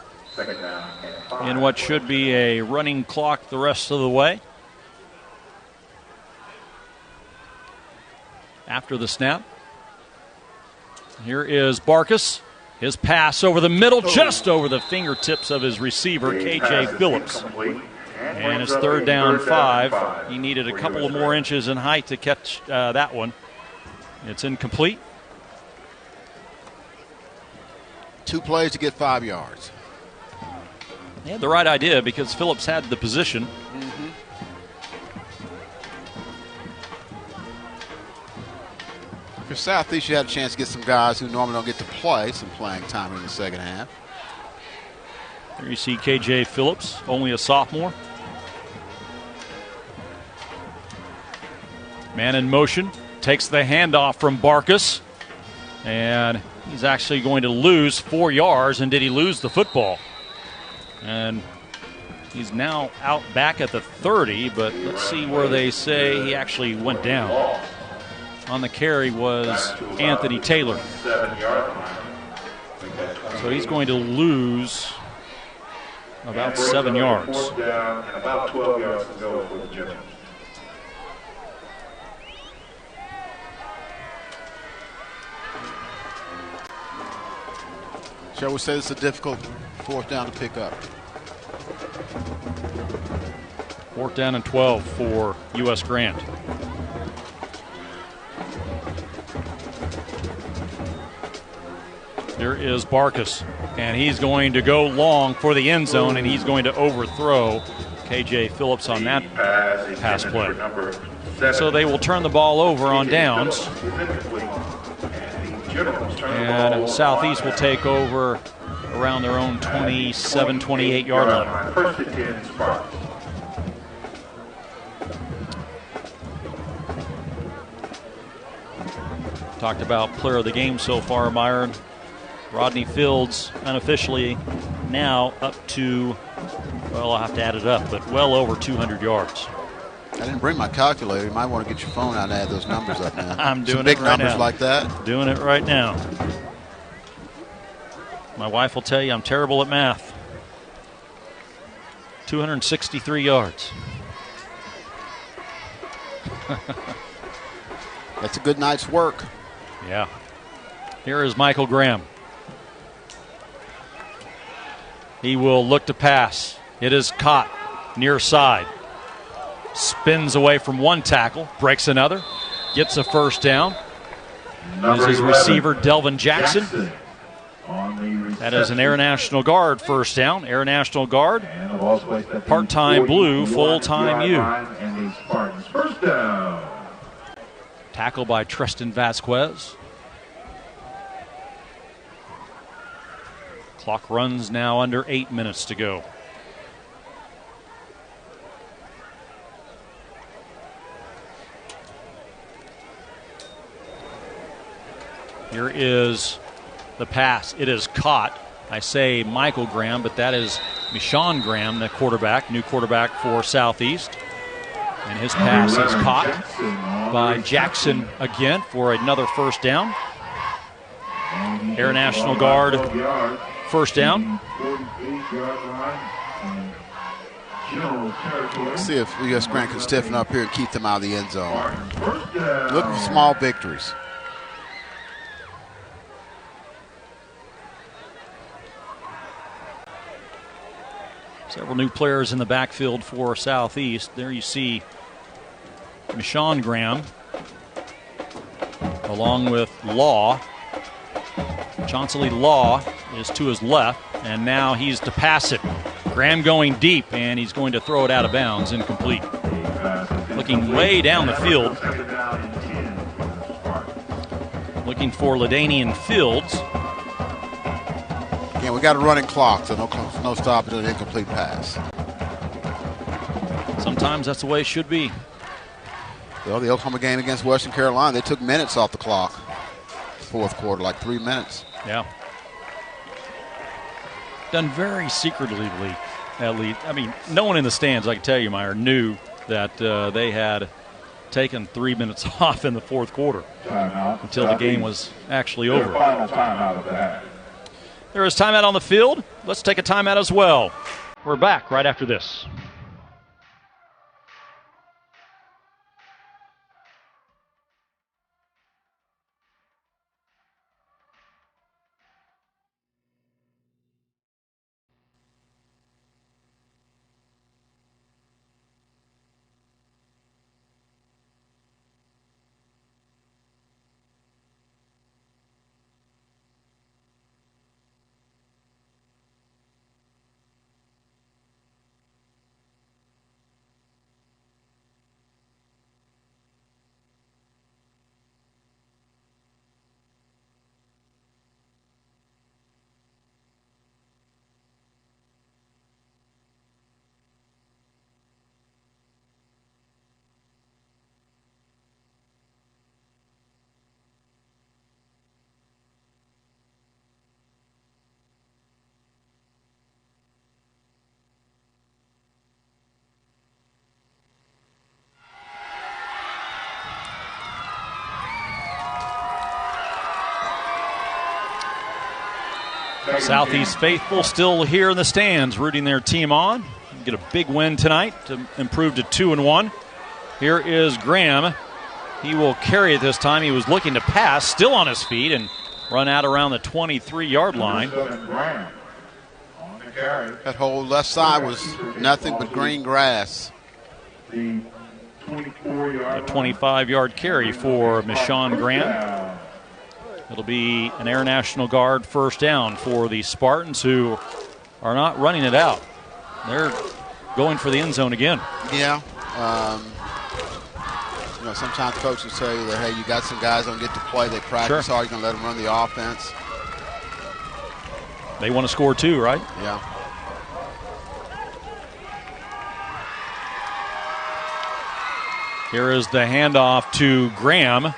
In what should be a running clock the rest of the way. After the snap, here is Barkus. His pass over the middle, just over the fingertips of his receiver, K.J. Phillips. And it's 3rd down 5. He needed a couple of more inches in height to catch that one. It's incomplete. 2 plays to get 5 yards. He had the right idea because Phillips had the position. For Southeast, you had a chance to get some guys who normally don't get to play some playing time in the second half. There you see K.J. Phillips, only a sophomore. Man in motion, takes the handoff from Barkus. And he's actually going to lose 4 yards. And did he lose the football? And he's now out back at the 30, but let's see where they say he actually went down. On the carry was Anthony Taylor. So he's going to lose about 7 yards. About 12 yards to go for the Germans. Shall we say it's a difficult 4th down to pick up? 4th down and 12 for U.S. Grant. There is Barkus, and he's going to go long for the end zone, and he's going to overthrow K.J. Phillips on that pass play. So they will turn the ball over on downs, and Southeast will take over around their own 27, 28-yard line. Talked about player of the game so far, Myron. Rodney Fields unofficially now up to, well, I'll have to add it up, but well over 200 yards. I didn't bring my calculator. You might want to get your phone out and add those numbers up, man. I'm doing some big it right numbers now. Like that. Doing it right now. My wife will tell you I'm terrible at math. 263 yards. That's a good night's work. Yeah. Here is Michael Graham. He will look to pass. It is caught near side. Spins away from one tackle, breaks another, gets a 1st down. This is his receiver, Delvin Jackson. That is an Air National Guard 1st down. Air National Guard, part-time blue, full-time U. Tackle by Tristan Vasquez. Clock runs now under 8 minutes to go. Here is the pass. It is caught. I say Michael Graham, but that is Michon Graham, the quarterback, new quarterback for Southeast. And his pass is caught by Jackson again for another 1st down. Air National Guard 1st down. Let's see if U.S. Grant can stiffen up here and keep them out of the end zone. Look for small victories. Several new players in the backfield for Southeast. There you see Michon Graham along with Law. Chauncey Law is to his left, and now he's to pass it. Graham going deep, and he's going to throw it out of bounds, incomplete. Looking way down the field. Looking for LaDainian Fields. Again, we got a running clock, so no stoppage on an incomplete pass. Sometimes that's the way it should be. Well, the Oklahoma game against Western Carolina, they took minutes off the clock. 4th quarter, like 3 minutes. Yeah. Done very secretively, at least. I mean, no one in the stands, I can tell you, Meyer, knew that they had taken 3 minutes off in the fourth quarter until the game was actually over. Final timeout of that. There is timeout on the field. Let's take a timeout as well. We're back right after this. Southeast faithful still here in the stands, rooting their team on. Get a big win tonight to improve to 2-1. Here is Graham. He will carry it this time. He was looking to pass, still on his feet, and run out around the 23-yard line. That whole left side was nothing but green grass. A 25-yard carry for Michon Graham. It'll be an Air National Guard first down for the Spartans, who are not running it out. They're going for the end zone again. Yeah. Sometimes coaches tell you that, hey, you got some guys don't get to play. They practice hard. You're going to let them run the offense. They want to score too, right? Yeah. Here is the handoff to Graham.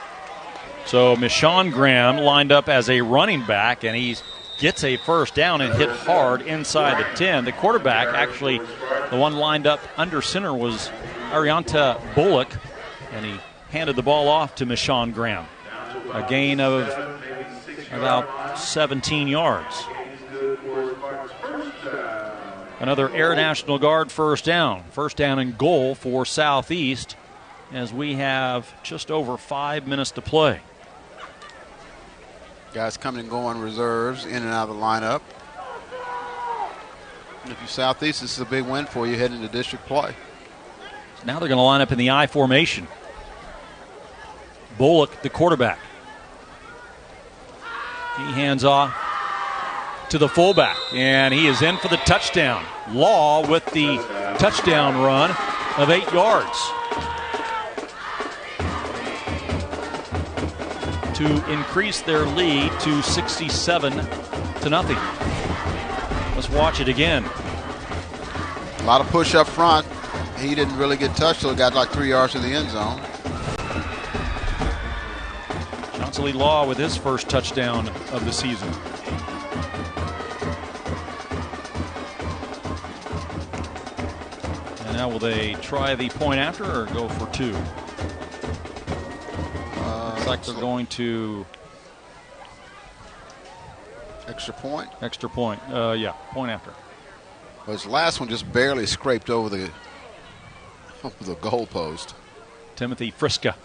So Michon Graham lined up as a running back, and he gets a first down and hit hard inside the 10. The quarterback, actually, the one lined up under center was Arianta Bullock, and he handed the ball off to Michon Graham. A gain of about 17 yards. Another Air National Guard first down. First down and goal for Southeast, as we have just over 5 minutes to play. Guys coming and going reserves, in and out of the lineup. And if you're Southeast, this is a big win for you heading into district play. Now they're going to line up in the I formation. Bullock, the quarterback. He hands off to the fullback, and he is in for the touchdown. Law with the touchdown run of 8 yards to increase their lead to 67-0. Let's watch it again. A lot of push up front. He didn't really get touched till he got like 3 yards to the end zone. Chauncey Law with his first touchdown of the season. And now will they try the point after or go for two? Looks like they're going to extra point. Extra point. Yeah, point after. Well, his last one just barely scraped over the goalpost. Timothy Friska.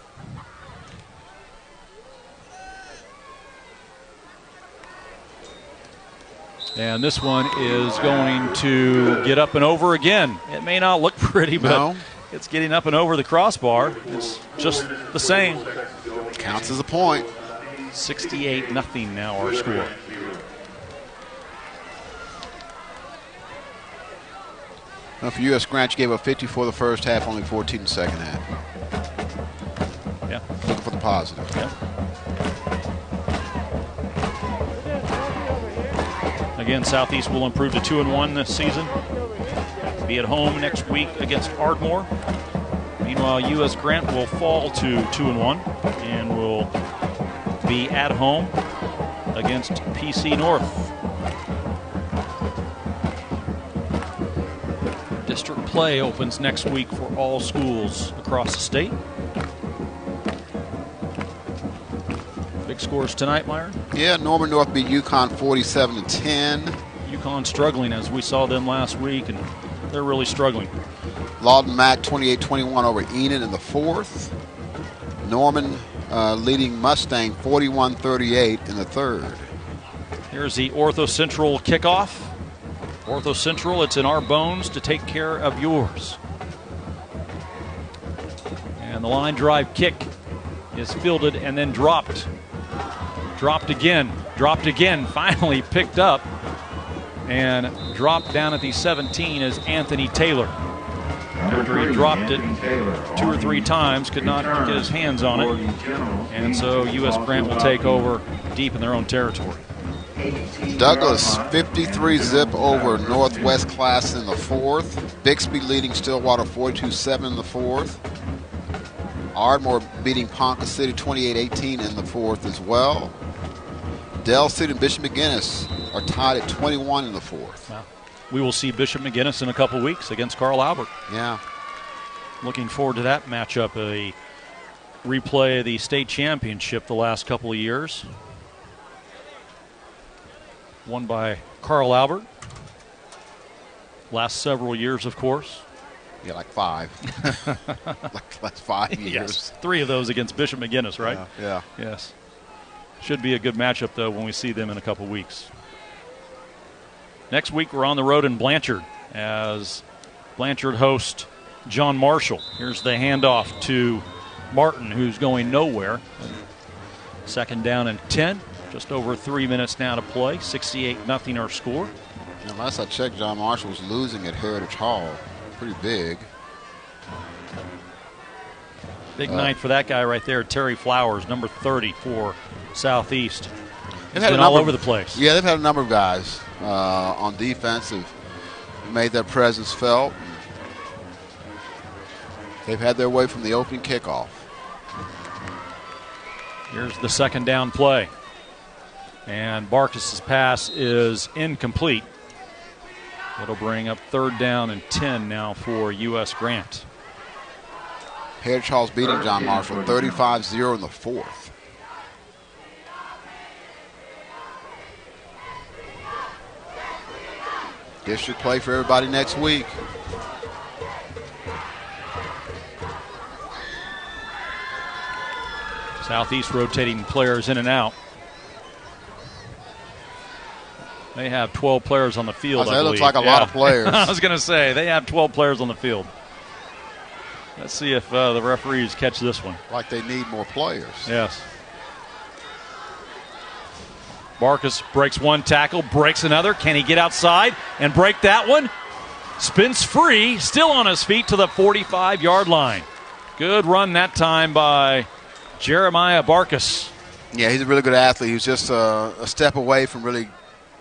And this one is going to get up and over again. It may not look pretty, but it's getting up and over the crossbar. It's just the same. Counts as a point. 68-0 now our score. Now for U.S. Grant, you gave up 54 the first half, only 14 in the second half. Yeah. Looking for the positive. Yeah. Again, Southeast will improve to 2-1 this season. Be at home next week against Ardmore. Meanwhile, U.S. Grant will fall to 2-1 and will be at home against PC North. District play opens next week for all schools across the state. Big scores tonight, Myron? Yeah, Norman North beat UConn 47-10. UConn struggling, as we saw them last week, and they're really struggling. Lawton Mack 28-21 over Enid in the fourth. Norman leading Mustang 41-38 in the third. Here's the Ortho Central kickoff. Ortho Central, it's in our bones to take care of yours. And the line drive kick is fielded and then dropped. Dropped again, finally picked up and dropped down at the 17 is Anthony Taylor. After he dropped it 2 or 3 times, could not get his hands on it. And so U.S. Grant will take over deep in their own territory. Douglas 53-zip over Northwest Class in the fourth. Bixby leading Stillwater 42-7 in the fourth. Ardmore beating Ponca City 28-18 in the fourth as well. Dell City and Bishop McGuinness are tied at 21 in the fourth. Wow. We will see Bishop McGuinness in a couple weeks against Carl Albert. Yeah. Looking forward to that matchup, a replay of the state championship the last couple of years. Won by Carl Albert. Last several years, of course. Yeah, like 5. Like last 5 years. Yes, 3 of those against Bishop McGuinness, right? Yeah. Yes. Should be a good matchup, though, when we see them in a couple weeks. Next week, we're on the road in Blanchard as Blanchard hosts John Marshall. Here's the handoff to Martin, who's going nowhere. Second down and 10. Just over 3 minutes now to play. 68-0 our score. And last I checked, John Marshall was losing at Heritage Hall. Pretty big. Big night for that guy right there, Terry Flowers, number 30 for Southeast. He's been all over the place. Yeah, they've had a number of guys on defense who've made their presence felt. They've had their way from the opening kickoff. Here's the second down play. And Barkis's pass is incomplete. It'll bring up third down and 10 now for U.S. Grant. Heritage Hall's beating John Marshall 35-0 in the fourth. District play for everybody next week. Southeast rotating players in and out. They have 12 players on the field. That looks like a lot of players. I was going to say, they have 12 players on the field. Let's see if the referees catch this one. Like they need more players. Yes. Barkis breaks one tackle, breaks another. Can he get outside and break that one? Spins free, still on his feet to the 45-yard line. Good run that time by Jeremiah Barkis. Yeah, he's a really good athlete. He was just a step away from really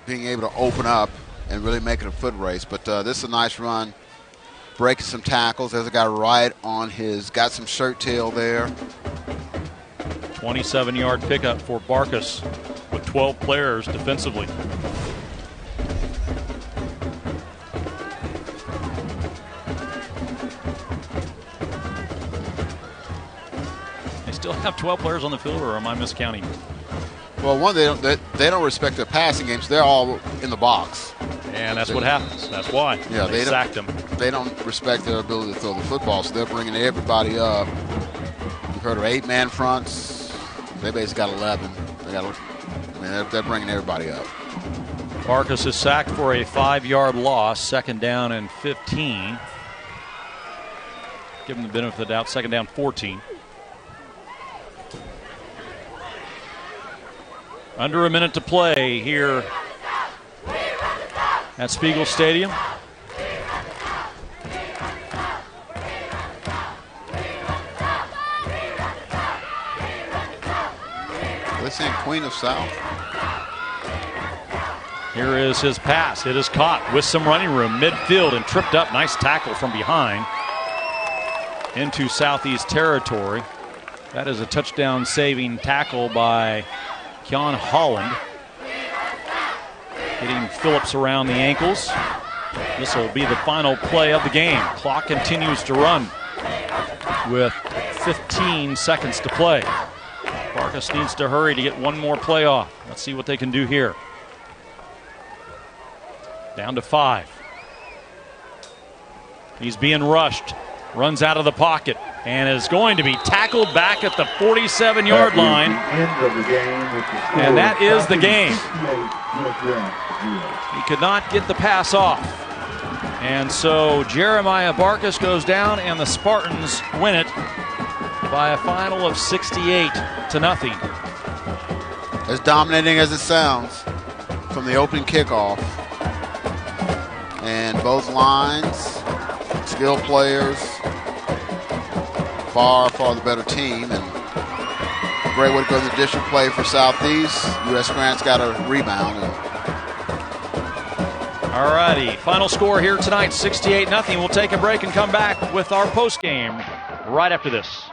being able to open up and really make it a foot race. But this is a nice run, breaking some tackles. There's a guy right on his, got some shirt tail there. 27-yard pickup for Barkis with 12 players defensively. They still have 12 players on the field, or am I miscounting? Well, one, they don't respect their passing games. They're all in the box. And that's what happens. That's why. Yeah, they sacked them. They don't respect their ability to throw the football, so they're bringing everybody up. You've heard of 8-man fronts. They basically got 11. They're bringing everybody up. Barkis is sacked for a 5-yard loss. Second down and 15. Give him the benefit of the doubt. Second down, 14. Under a minute to play here at Spiegel Stadium. Let's see, Queen of South. Here is his pass. It is caught with some running room midfield and tripped up. Nice tackle from behind into Southeast territory. That is a touchdown saving tackle by Keon Holland. Hitting Phillips around the ankles. This will be the final play of the game. Clock continues to run with 15 seconds to play. Barkas needs to hurry to get one more play off. Let's see what they can do here. Down to 5. He's being rushed. Runs out of the pocket and is going to be tackled back at the 47-yard line. And that is the game. He could not get the pass off. And so Jeremiah Barkas goes down and the Spartans win it by a final of 68-0. As dominating as it sounds from the opening kickoff. And both lines, skilled players, far the better team, and a great way to go to the district play for Southeast. U.S. Grant's got a rebound. All righty, final score here tonight, 68-0. We'll take a break and come back with our post game right after this.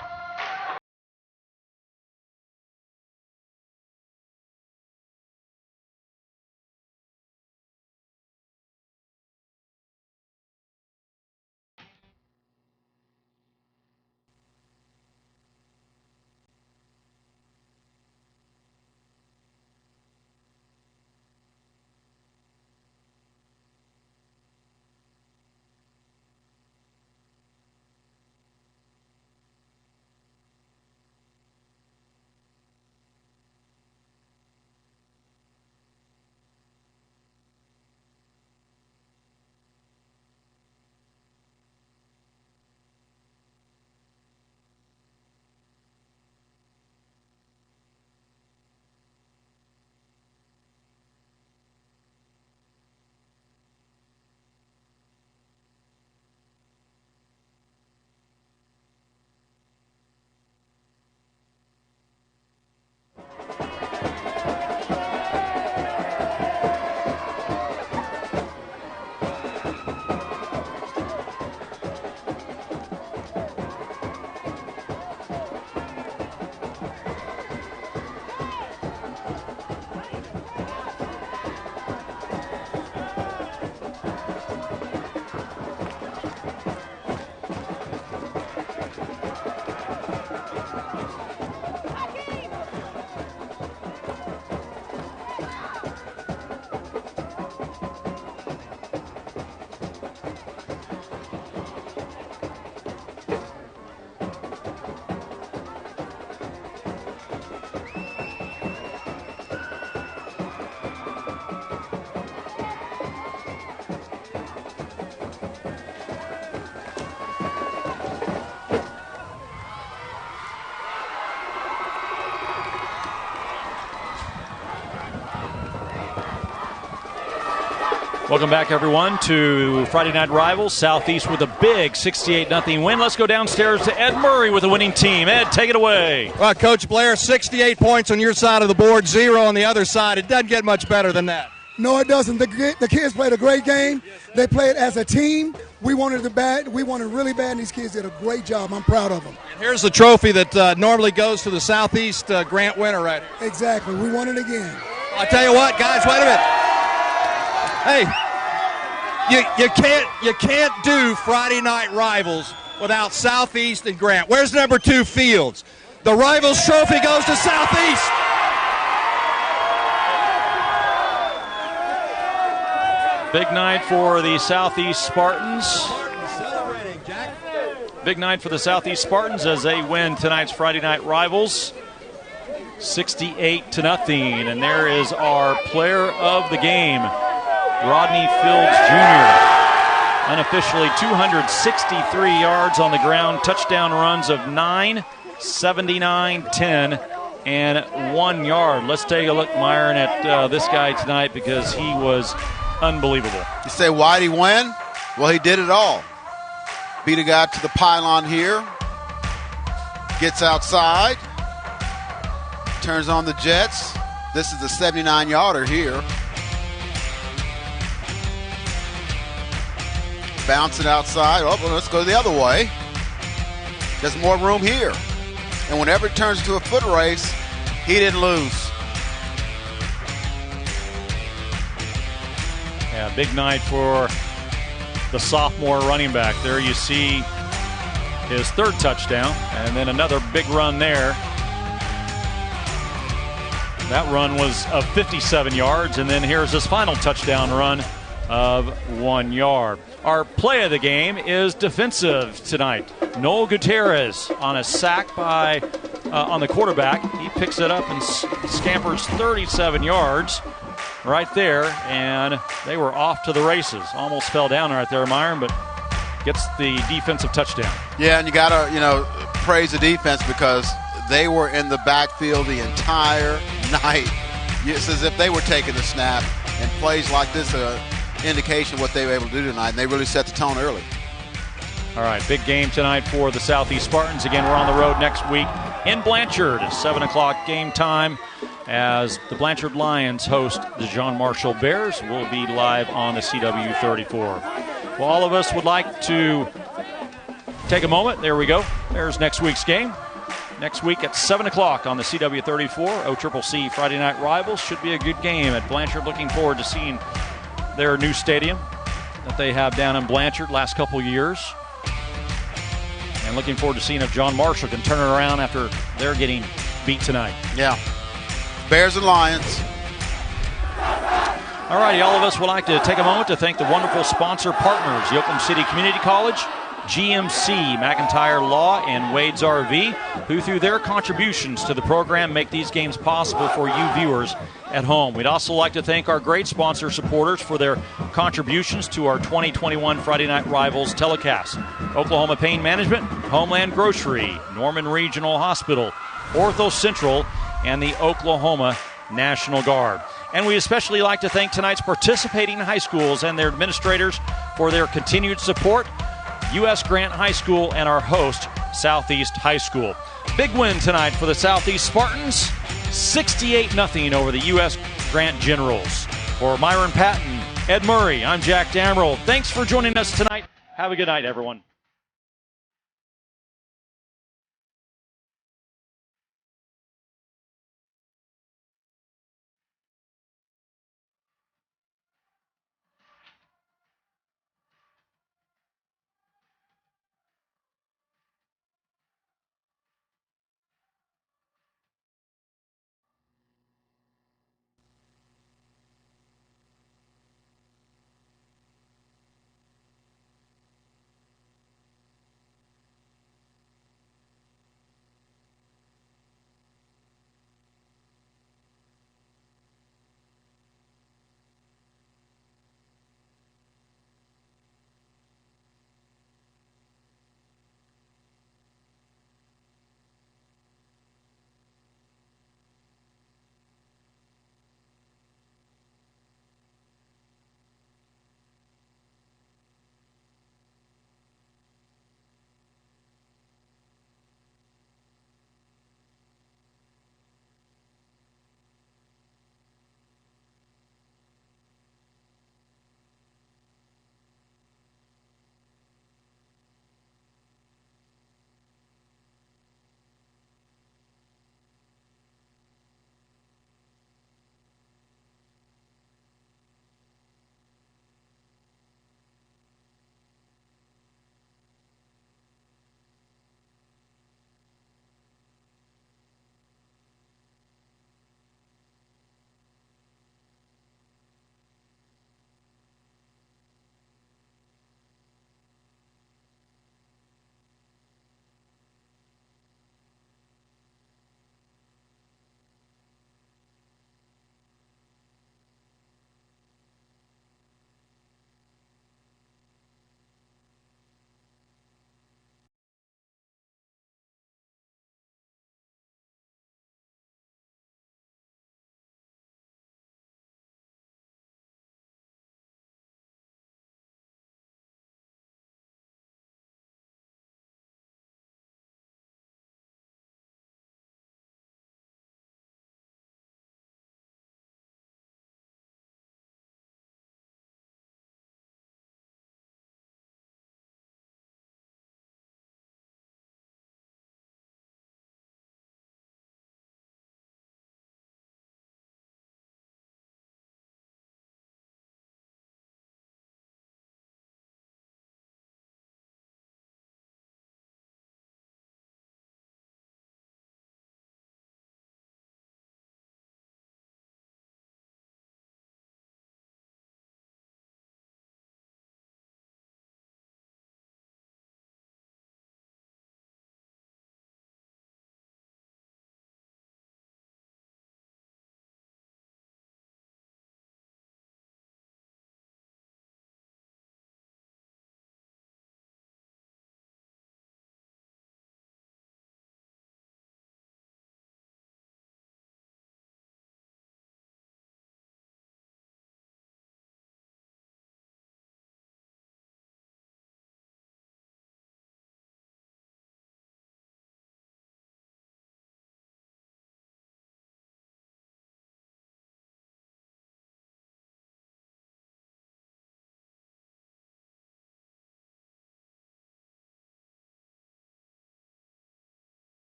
Welcome back, everyone, to Friday Night Rivals. Southeast with a big 68-0 win. Let's go downstairs to Ed Murray with the winning team. Ed, take it away. Well, Coach Blair, 68 points on your side of the board, 0 on the other side. It doesn't get much better than that. No, it doesn't. The kids played a great game. They played as a team. We wanted really bad, and these kids did a great job. I'm proud of them. And here's the trophy that normally goes to the Southeast Grant winner right here. Exactly. We won it again. I'll tell you what, guys, wait a minute. Hey, you can't do Friday Night Rivals without Southeast and Grant. Where's number 2, Fields? The Rivals trophy goes to Southeast. Big night for the Southeast Spartans. Big night for the Southeast Spartans as they win tonight's Friday Night Rivals, 68-0. And there is our player of the game, Rodney Fields Jr. Unofficially 263 yards on the ground, touchdown runs of 9, 79, 10, and 1 yard. Let's take a look, Myron, at this guy tonight because he was unbelievable. You say, why'd he win? Well, he did it all. Beat a guy to the pylon here, gets outside, turns on the jets. This is the 79-yarder here. Bounce it outside. Oh, well, let's go the other way. There's more room here. And whenever it turns into a foot race, he didn't lose. Yeah, big night for the sophomore running back. There you see his third touchdown, and then another big run there. That run was of 57 yards, and then here's his final touchdown run of 1 yard. Our play of the game is defensive tonight. Noel Gutierrez on a sack by on the quarterback. He picks it up and scampers 37 yards right there, and they were off to the races. Almost fell down right there, Myron, but gets the defensive touchdown. Yeah, and you got to, praise the defense because they were in the backfield the entire night. It's as if they were taking the snap, and plays like this are indication of what they were able to do tonight, and they really set the tone early. All right, big game tonight for the Southeast Spartans. Again, we're on the road next week in Blanchard. 7 o'clock game time as the Blanchard Lions host the John Marshall Bears. We'll be live on the CW34. Well, all of us would like to take a moment. There we go. There's next week's game. Next week at 7 o'clock on the CW34, OCCC Friday Night Rivals. Should be a good game at Blanchard. Looking forward to seeing their new stadium that they have down in Blanchard last couple years. And looking forward to seeing if John Marshall can turn it around after they're getting beat tonight. Yeah. Bears and Lions. All righty, all of us would like to take a moment to thank the wonderful sponsor partners, the Oklahoma City Community College, GMC, McIntyre Law, and Wade's RV, who through their contributions to the program make these games possible for you viewers at home. We'd also like to thank our great sponsor supporters for their contributions to our 2021 Friday Night Rivals telecast. Oklahoma Pain Management, Homeland Grocery, Norman Regional Hospital, Ortho Central, and the Oklahoma National Guard. And we especially like to thank tonight's participating high schools and their administrators for their continued support. U.S. Grant High School and our host, Southeast High School. Big win tonight for the Southeast Spartans, 68-0 over the U.S. Grant Generals. For Myron Patton, Ed Murray, I'm Jack Damerl. Thanks for joining us tonight. Have a good night, everyone.